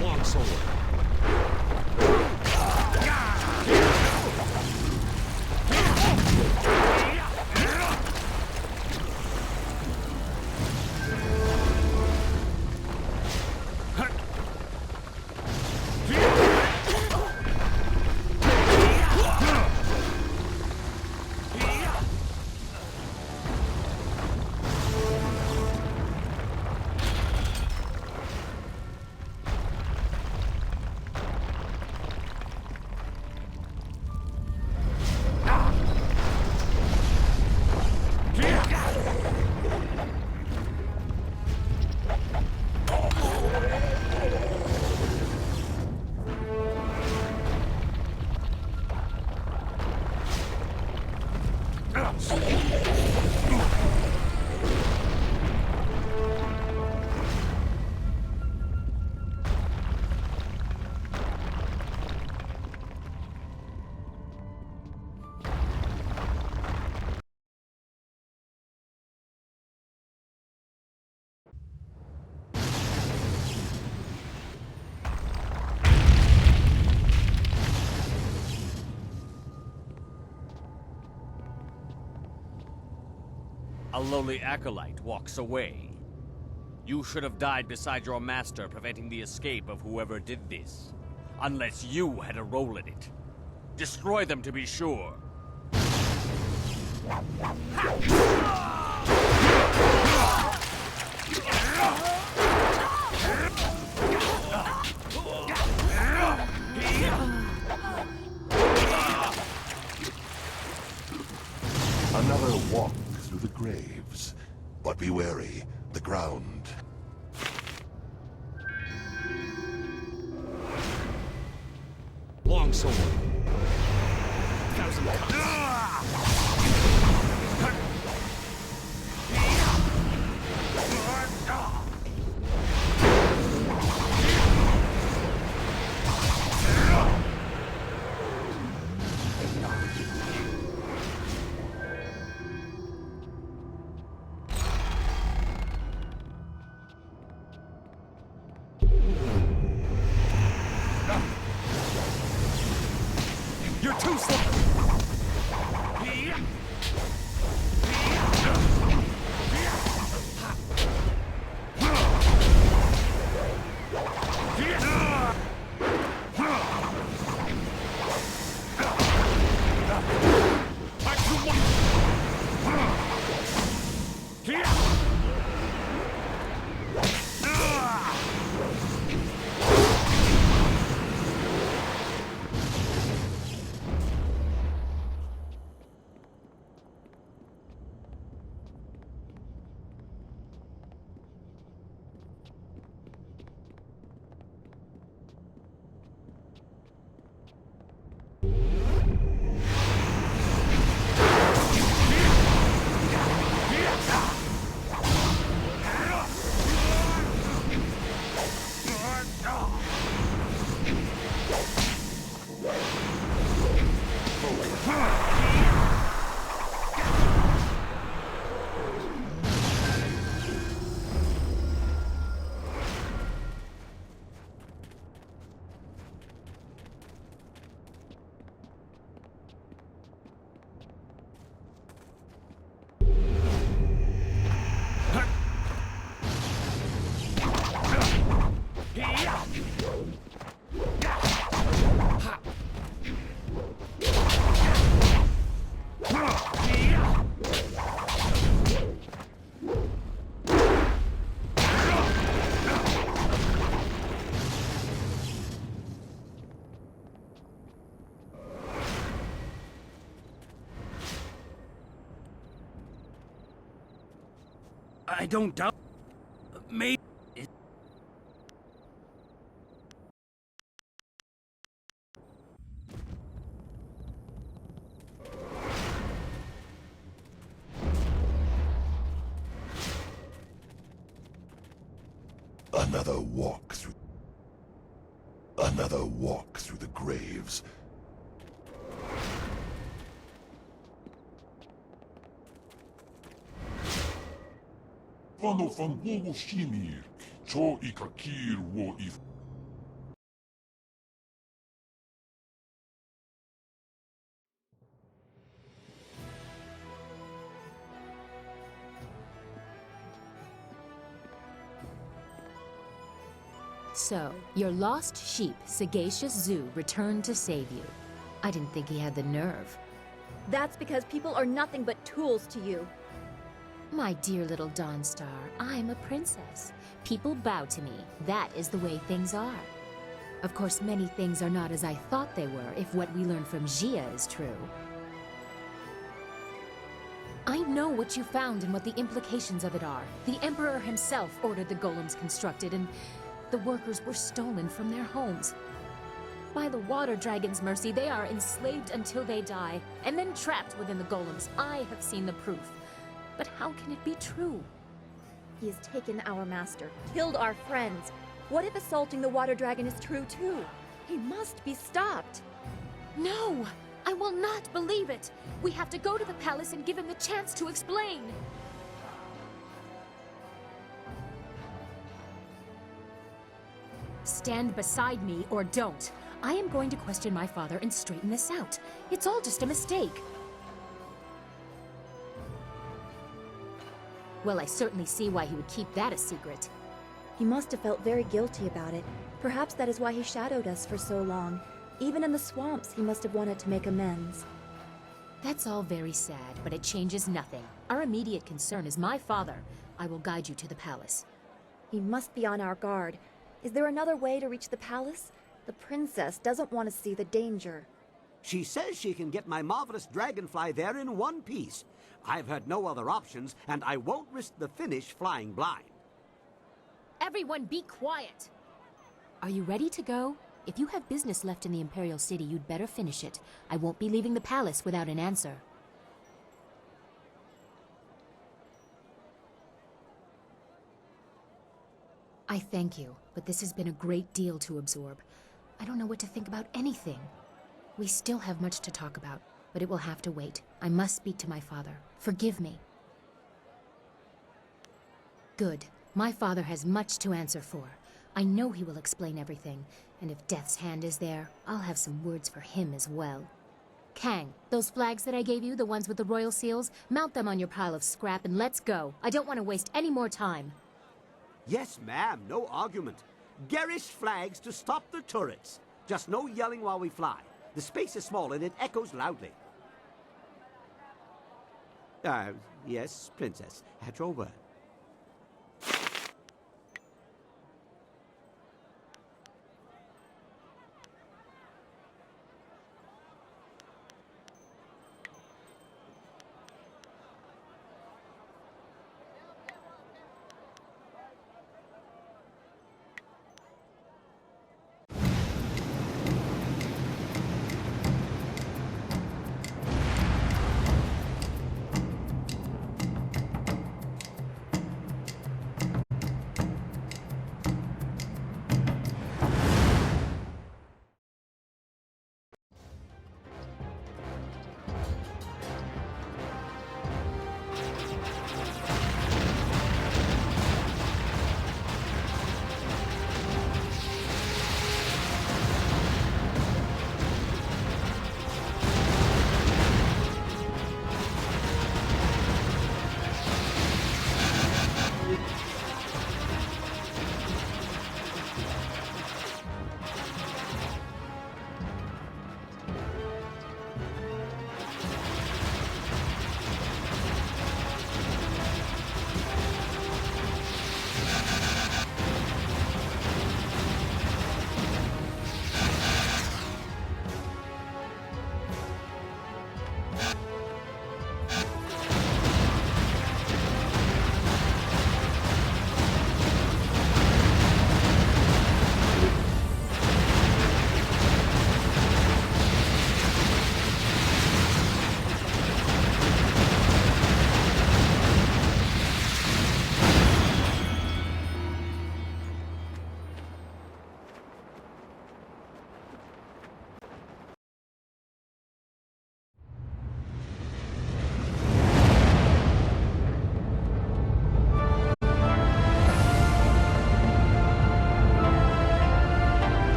Longsword. A lowly acolyte walks away. You should have died beside your master, preventing the escape of whoever did this. Unless you had a role in it. Destroy them to be sure. Another walk through the graves. But be wary, the ground. Longsword. Thousand You're too slow! I don't doubt. Maybe. Another walk through the graves. Vano van Bogo Shimir, Cho Ikakir wo if. So, your lost sheep, Sagacious Zoo, returned to save you. I didn't think he had the nerve. That's because people are nothing but tools to you. My dear little Dawnstar, I'm a princess. People bow to me. That is the way things are. Of course, many things are not as I thought they were, if what we learned from Gia is true. I know what you found and what the implications of it are. The Emperor himself ordered the golems constructed, and the workers were stolen from their homes. By the Water Dragon's mercy, they are enslaved until they die, and then trapped within the golems. I have seen the proof. But how can it be true? He has taken our master, killed our friends. What if assaulting the Water Dragon is true too? He must be stopped. No! I will not believe it! We have to go to the palace and give him the chance to explain! Stand beside me or don't. I am going to question my father and straighten this out. It's all just a mistake. Well, I certainly see why he would keep that a secret. He must have felt very guilty about it. Perhaps that is why he shadowed us for so long. Even in the swamps, he must have wanted to make amends. That's all very sad, but it changes nothing. Our immediate concern is my father. I will guide you to the palace. He must be on our guard. Is there another way to reach the palace? The princess doesn't want to see the danger. She says she can get my marvelous dragonfly there in one piece. I've heard no other options, and I won't risk the finish flying blind. Everyone be quiet! Are you ready to go? If you have business left in the Imperial City, you'd better finish it. I won't be leaving the palace without an answer. I thank you, but this has been a great deal to absorb. I don't know what to think about anything. We still have much to talk about, but it will have to wait. I must speak to my father. Forgive me. Good. My father has much to answer for. I know he will explain everything, and if Death's Hand is there, I'll have some words for him as well. Kang, those flags that I gave you, the ones with the royal seals, mount them on your pile of scrap and let's go. I don't want to waste any more time. Yes, ma'am, no argument. Garish flags to stop the turrets. Just no yelling while we fly. The space is small and it echoes loudly. Yes, Princess, at your word.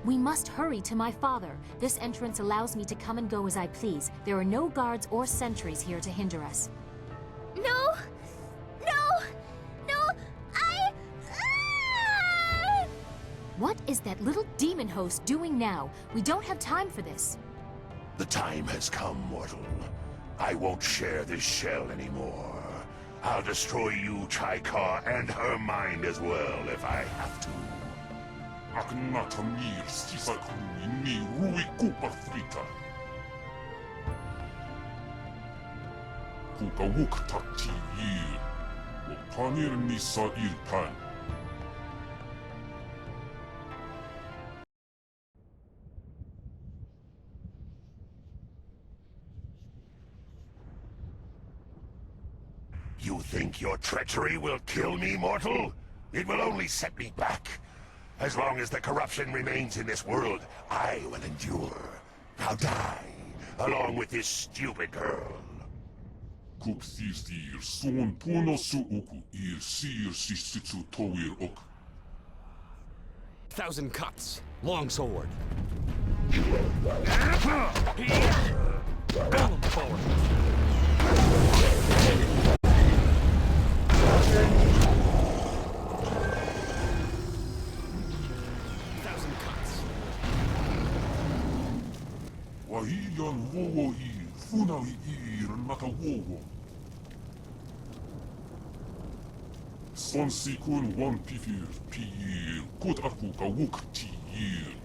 We must hurry to my father. This entrance allows me to come and go as I please. There are no guards or sentries here to hinder us. No! No! No! What is that little demon host doing now? We don't have time for this. The time has come, mortal. I won't share this shell anymore. I'll destroy you, Chaikar, and her mind as well if I have to. Aknatamir sisakru ni rui kuparfrita. Kukawuk takti yir. Wapanir nisa irpan. You think your treachery will kill me, mortal? It will only set me back. As long as the corruption remains in this world, I will endure. Now die, along with this stupid girl. Kupsistir son ponosu uku ir sir sisitsu toir ok. 1,000 cuts. Longsword. Golem forward. Wahiyan wowo ir, funawi ir nakawowo. Sonsikun wan pifir pir, kut aku kawuk tir.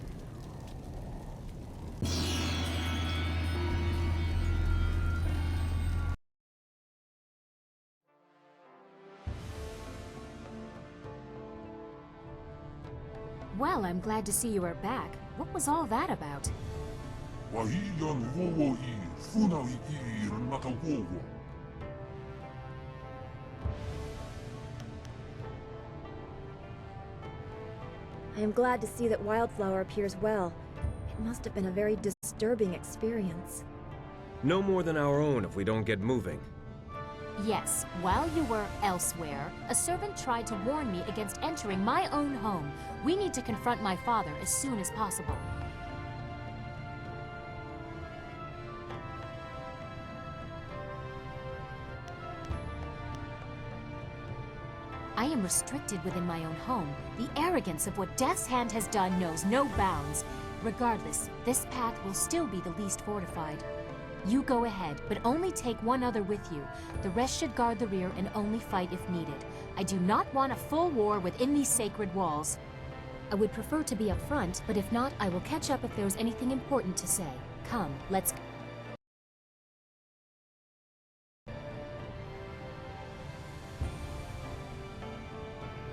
Well, I'm glad to see you are back. What was all that about? Wahiyan wowo ir, funawi ir nakawowo. I am glad to see that Wildflower appears well. It must have been a very disturbing experience. No more than our own if we don't get moving. Yes, while you were elsewhere, a servant tried to warn me against entering my own home. We need to confront my father as soon as possible. I am restricted within my own home. The arrogance of what Death's Hand has done knows no bounds. Regardless, this path will still be the least fortified. You go ahead, but only take one other with you. The rest should guard the rear and only fight if needed. I do not want a full war within these sacred walls. I would prefer to be up front, but if not, I will catch up if there's anything important to say. Come, let's go.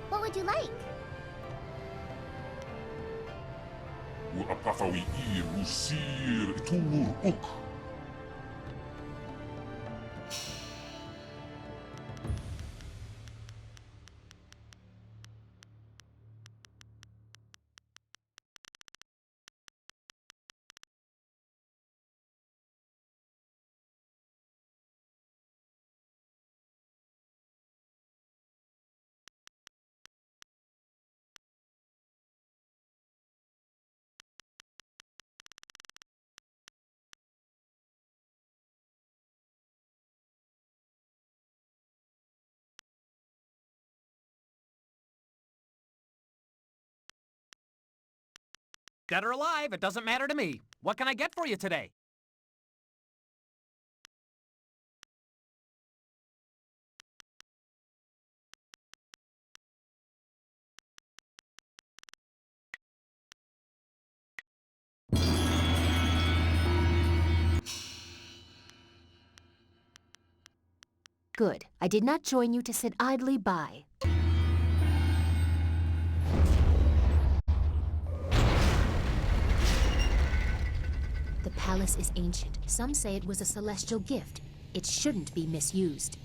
What would you like? Apafawi ir, usir, tur ok. Dead or alive, it doesn't matter to me. What can I get for you today? Good. I did not join you to sit idly by. The palace is ancient. Some say it was a celestial gift. It shouldn't be misused.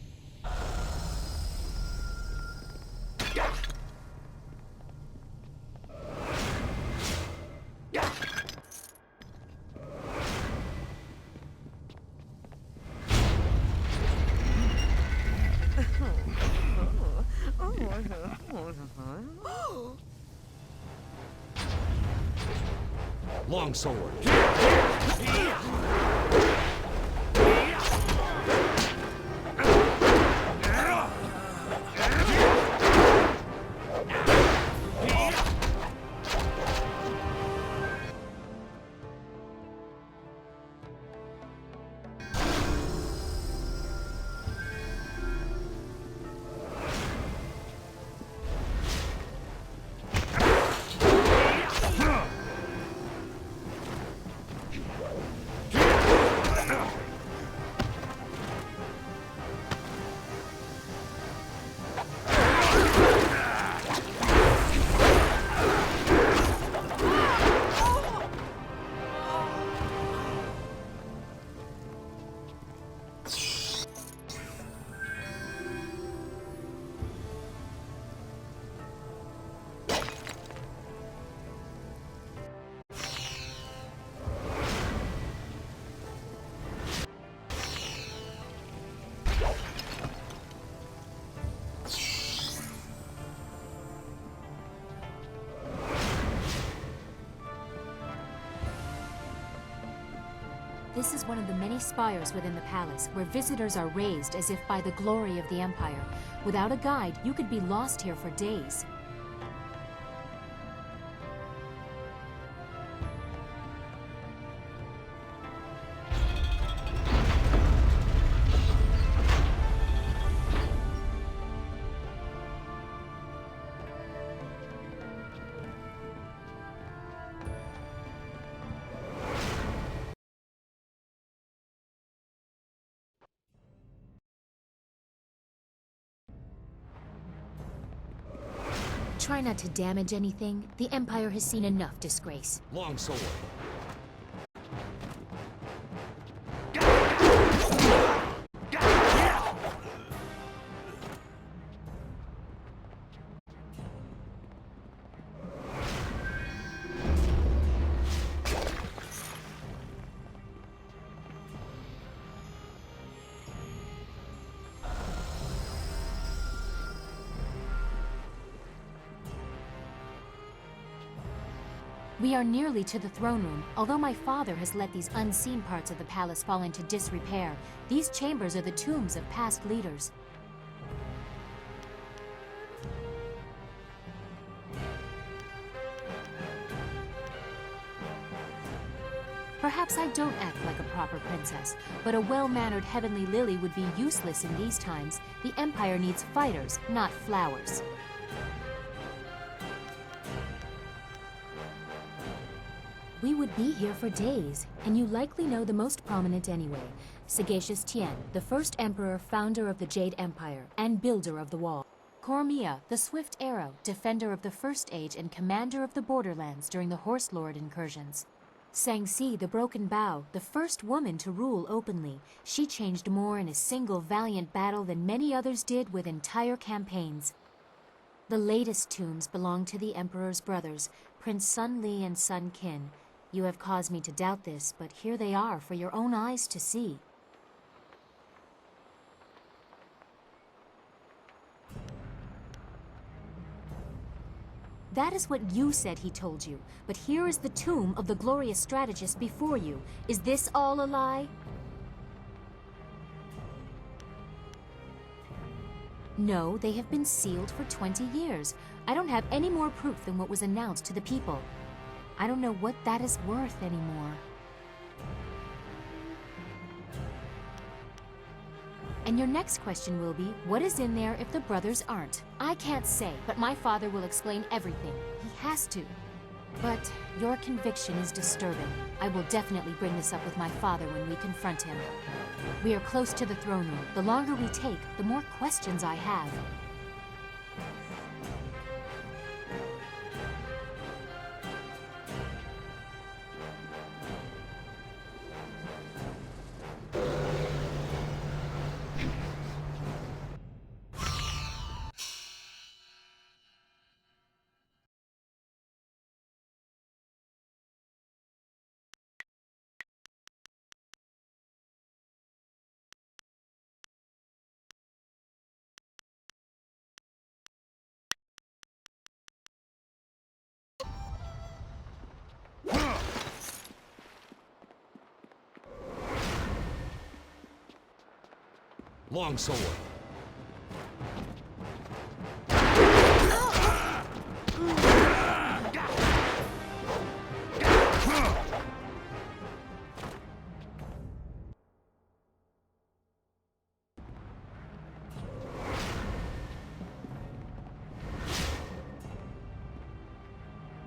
Longsword. This is one of the many spires within the palace, where visitors are raised as if by the glory of the Empire. Without a guide, you could be lost here for days. Try not to damage anything. The Empire has seen enough disgrace. Longsword. We are nearly to the throne room. Although my father has let these unseen parts of the palace fall into disrepair, these chambers are the tombs of past leaders. Perhaps I don't act like a proper princess, but a well-mannered heavenly lily would be useless in these times. The Empire needs fighters, not flowers. We would be here for days, and you likely know the most prominent anyway. Sagacious Tien, the first emperor, founder of the Jade Empire, and builder of the wall. Cormia, the swift arrow, defender of the First Age and commander of the borderlands during the Horse Lord incursions. Sangsi, the broken bow, the first woman to rule openly. She changed more in a single valiant battle than many others did with entire campaigns. The latest tombs belong to the Emperor's brothers, Prince Sun Li and Sun Qin. You have caused me to doubt this, but here they are for your own eyes to see. That is what you said he told you, but here is the tomb of the glorious strategist before you. Is this all a lie? No, they have been sealed for 20 years. I don't have any more proof than what was announced to the people. I don't know what that is worth anymore. And your next question will be, what is in there if the brothers aren't? I can't say, but my father will explain everything. He has to. But your conviction is disturbing. I will definitely bring this up with my father when we confront him. We are close to the throne room. The longer we take, the more questions I have. Longsword.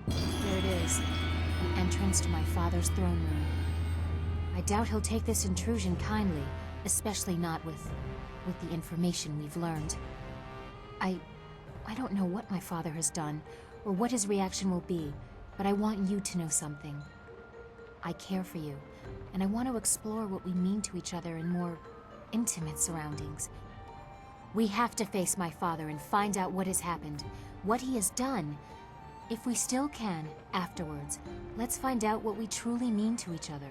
There it is. The entrance to my father's throne room. I doubt he'll take this intrusion kindly, especially not with the information we've learned. I don't know what my father has done, or what his reaction will be, but I want you to know something. I care for you, and I want to explore what we mean to each other in more intimate surroundings. We have to face my father and find out what has happened, what he has done. If we still can, afterwards, let's find out what we truly mean to each other.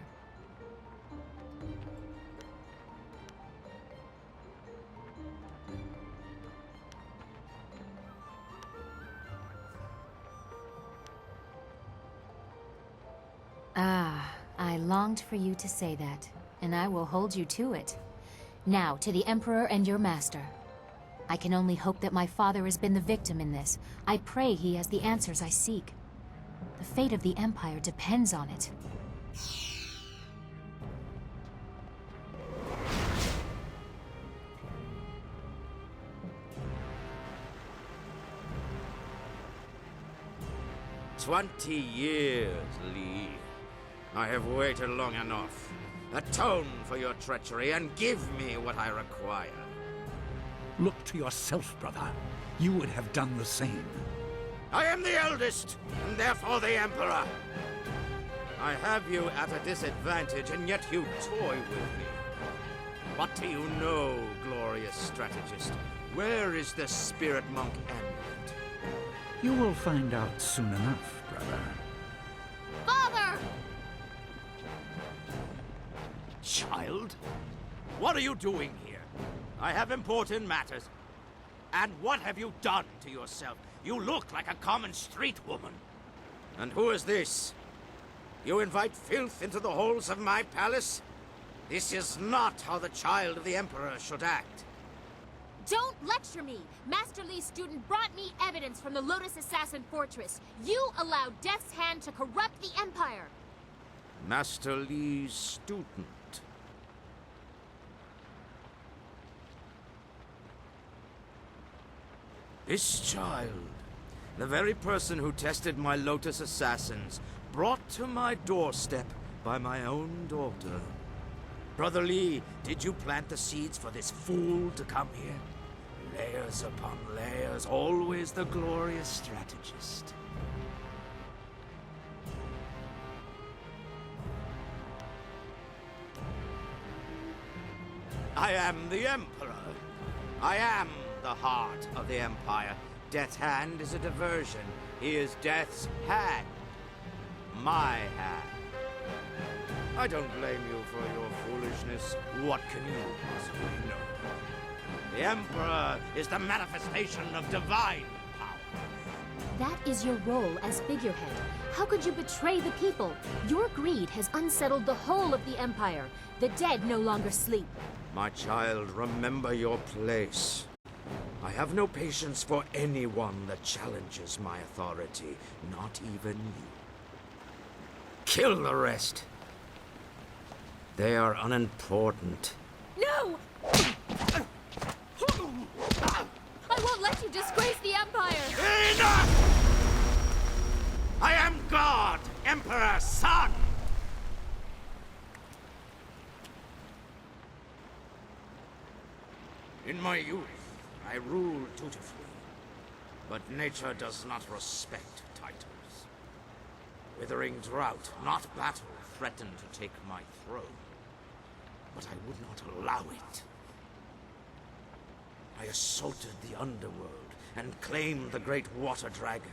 Ah, I longed for you to say that, and I will hold you to it. Now, to the Emperor and your master. I can only hope that my father has been the victim in this. I pray he has the answers I seek. The fate of the Empire depends on it. "20 years, Lee. I have waited long enough. Atone for your treachery and give me what I require." Look to yourself, brother. You would have done the same. I am the eldest, and therefore the Emperor. I have you at a disadvantage, and yet you toy with me. What do you know, glorious strategist? Where is the spirit monk amulet? You will find out soon enough, brother. Father! Child? What are you doing here? I have important matters. And what have you done to yourself? You look like a common street woman. And who is this? You invite filth into the halls of my palace? This is not how the child of the Emperor should act. Don't lecture me! Master Lee's student brought me evidence from the Lotus Assassin Fortress. You allowed Death's Hand to corrupt the Empire! Master Lee's student. This child, the very person who tested my Lotus Assassins, brought to my doorstep by my own daughter. Brother Lee, did you plant the seeds for this fool to come here? Layers upon layers, always the glorious strategist. I am the Emperor. I am the heart of the Empire. Death's Hand is a diversion. He is Death's Hand. My hand. I don't blame you for your foolishness. What can you possibly know? The Emperor is the manifestation of divine power. That is your role as figurehead. How could you betray the people? Your greed has unsettled the whole of the Empire. The dead no longer sleep. My child, remember your place. I have no patience for anyone that challenges my authority, not even you. Kill the rest. They are unimportant. No! I won't let you disgrace the Empire! Enough! I am God, Emperor's son! In my youth, I ruled dutifully, but nature does not respect titles. Withering drought, not battle, threatened to take my throne, but I would not allow it. I assaulted the underworld and claimed the great water dragon,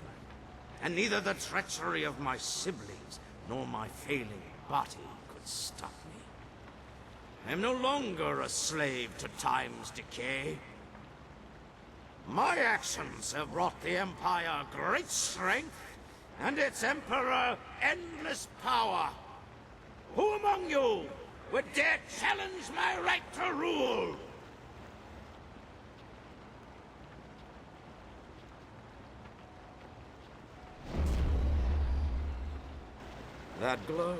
and neither the treachery of my siblings nor my failing body could stop me. I am no longer a slave to time's decay. My actions have brought the Empire great strength, and its Emperor endless power. Who among you would dare challenge my right to rule? That glow.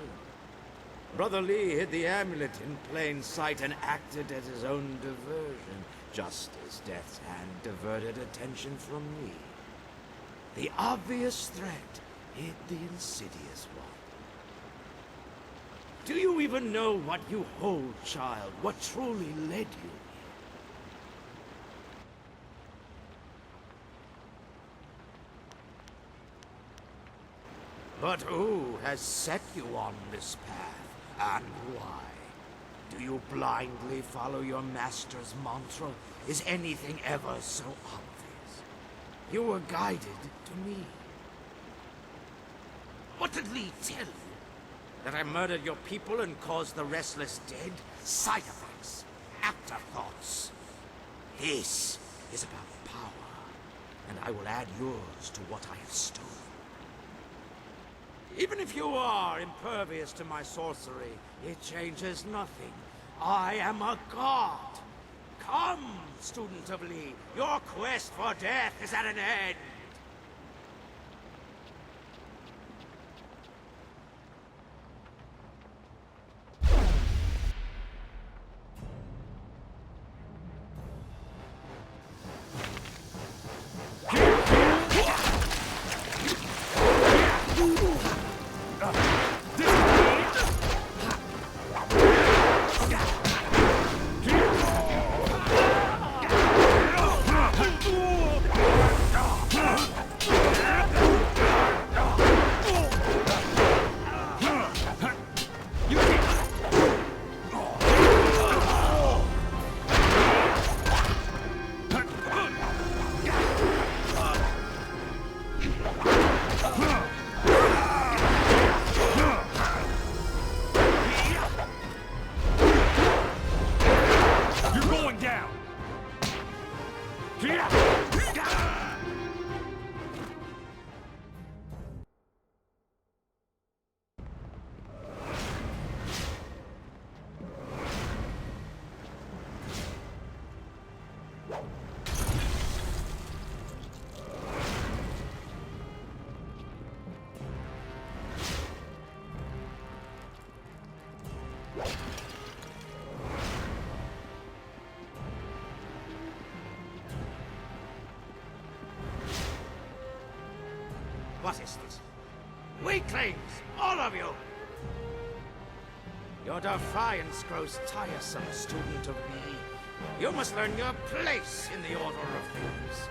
Brother Lee hid the amulet in plain sight and acted as his own diversion, just as Death's Hand diverted attention from me. The obvious threat hid the insidious one. Do you even know what you hold, child? What truly led you here? But who has set you on this path, and why? Do you blindly follow your master's mantra? Is anything ever so obvious? You were guided to me. What did Lee tell you? That I murdered your people and caused the restless dead? Side effects, afterthoughts. This is about power, and I will add yours to what I have stolen. Even if you are impervious to my sorcery, it changes nothing. I am a god. Come, student of Lee, your quest for death is at an end. What is this? Weaklings! All of you! Your defiance grows tiresome, student of me. You must learn your place in the order of things.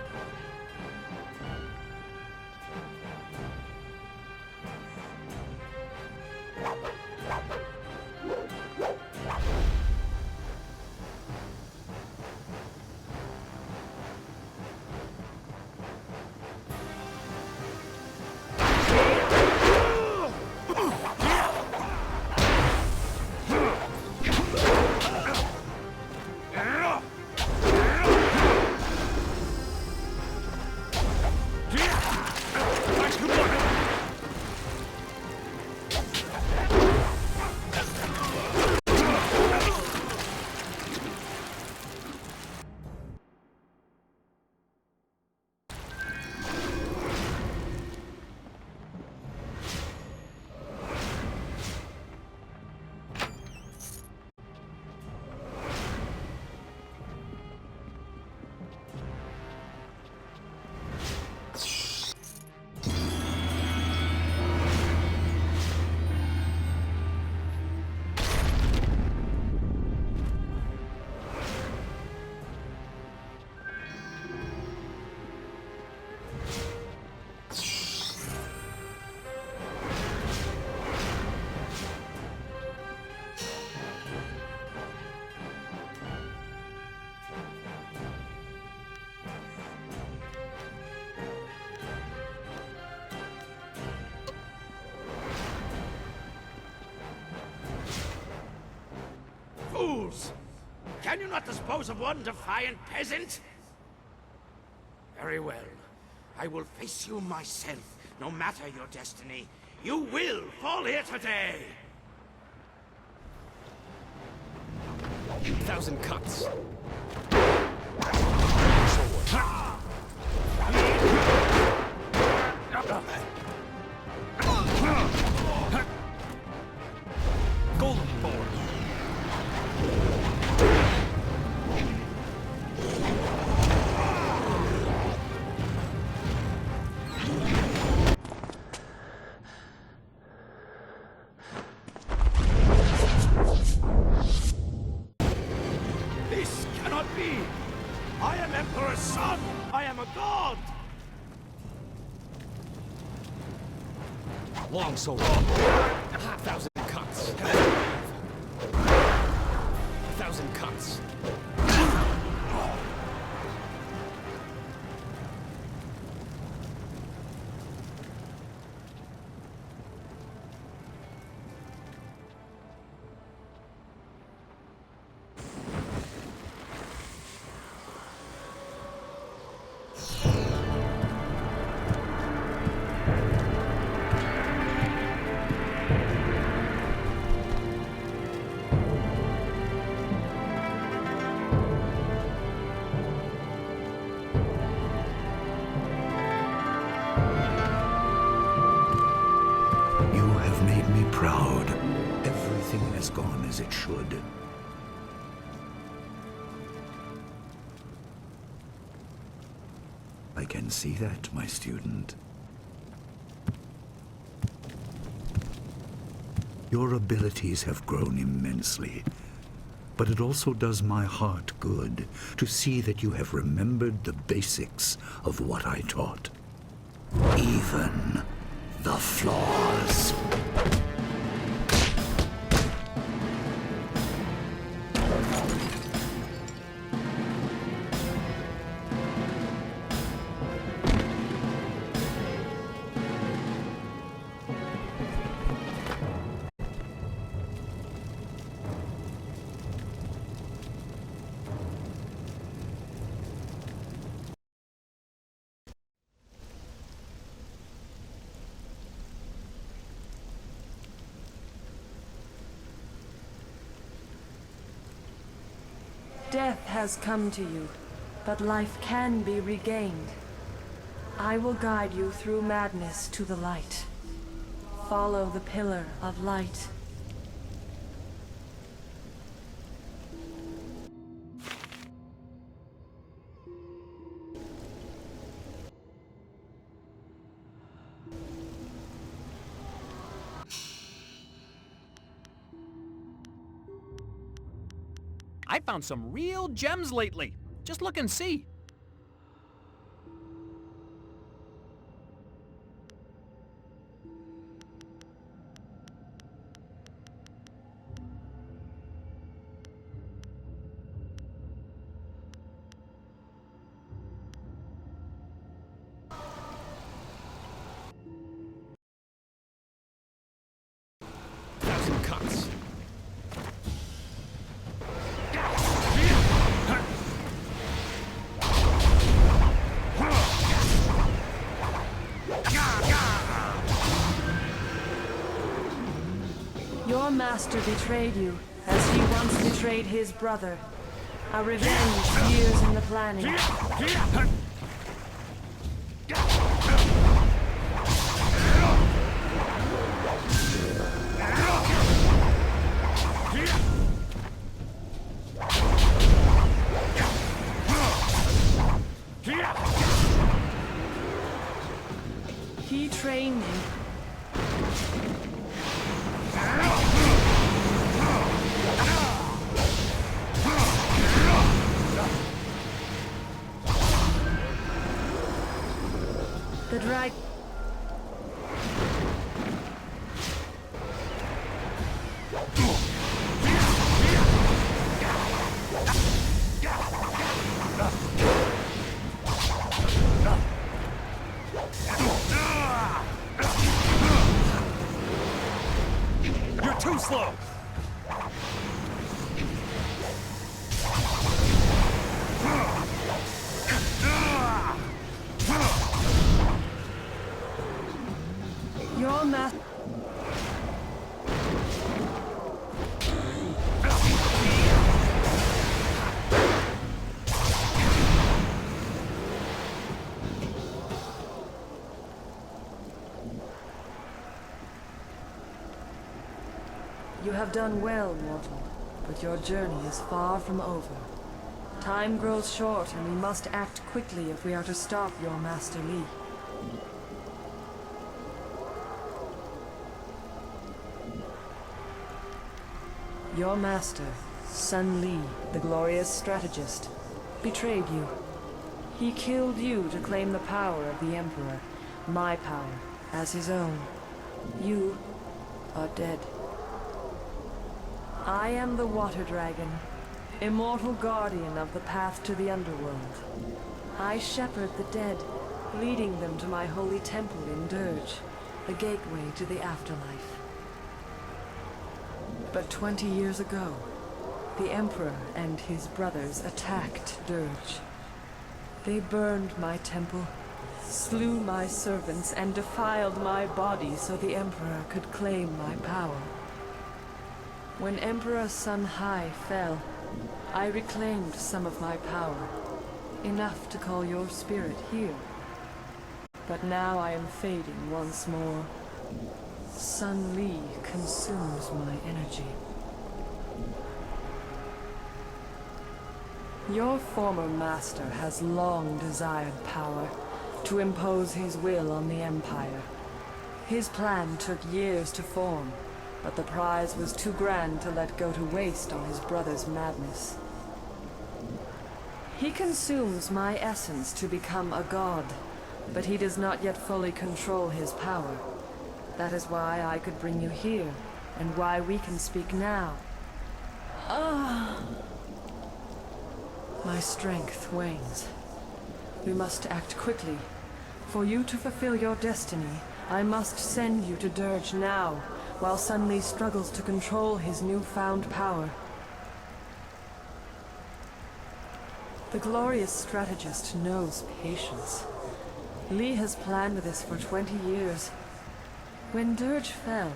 Fools! Can you not dispose of one defiant peasant? Very well. I will face you myself, no matter your destiny. You will fall here today! 1,000 cuts. am Emperor's son! I am a god! Longsword. 1,000 cuts. 1,000 cuts. Proud. Everything has gone as it should. I can see that, my student. Your abilities have grown immensely, but it also does my heart good to see that you have remembered the basics of what I taught. Even the flaws. Death has come to you, but life can be regained. I will guide you through madness to the light. Follow the pillar of light. I found some real gems lately. Just look and see. Cuts. Your master betrayed you, as he once betrayed his brother. A revenge years in the planning. He trained you. The drag... You're too slow. Your master... You have done well, mortal, but your journey is far from over. Time grows short, and we must act quickly if we are to stop your Master Li. Your master, Sun Li, the glorious strategist, betrayed you. He killed you to claim the power of the Emperor, my power, as his own. You are dead. I am the Water Dragon, immortal guardian of the path to the underworld. I shepherd the dead, leading them to my holy temple in Dirge, the gateway to the afterlife. But 20 years ago, the Emperor and his brothers attacked Dirge. They burned my temple, slew my servants, and defiled my body so the Emperor could claim my power. When Emperor Sun Hai fell, I reclaimed some of my power, enough to call your spirit here. But now I am fading once more. Sun Li consumes my energy. Your former master has long desired power, to impose his will on the Empire. His plan took years to form, but the prize was too grand to let go to waste on his brother's madness. He consumes my essence to become a god, but he does not yet fully control his power. That is why I could bring you here, and why we can speak now. My strength wanes. We must act quickly. For you to fulfill your destiny, I must send you to Dirge now, while Sun Li struggles to control his newfound power. The glorious strategist knows patience. Li has planned this for 20 years. When Dirge fell,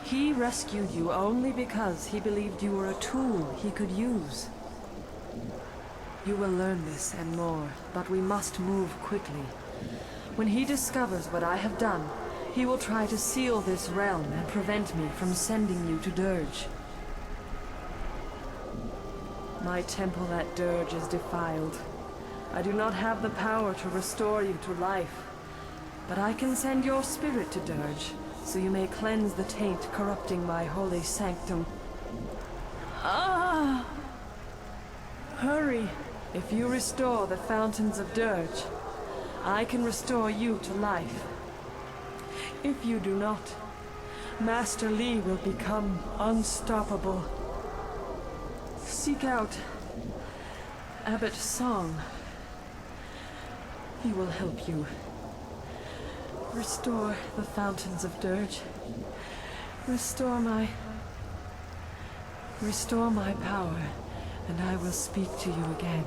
he rescued you only because he believed you were a tool he could use. You will learn this and more, but we must move quickly. When he discovers what I have done, he will try to seal this realm and prevent me from sending you to Dirge. My temple at Dirge is defiled. I do not have the power to restore you to life, but I can send your spirit to Dirge, so you may cleanse the taint corrupting my holy sanctum. Hurry! If you restore the fountains of Dirge, I can restore you to life. If you do not, Master Li will become unstoppable. Seek out Abbot Song. He will help you. Restore the fountains of Dirge. Restore my power, and I will speak to you again.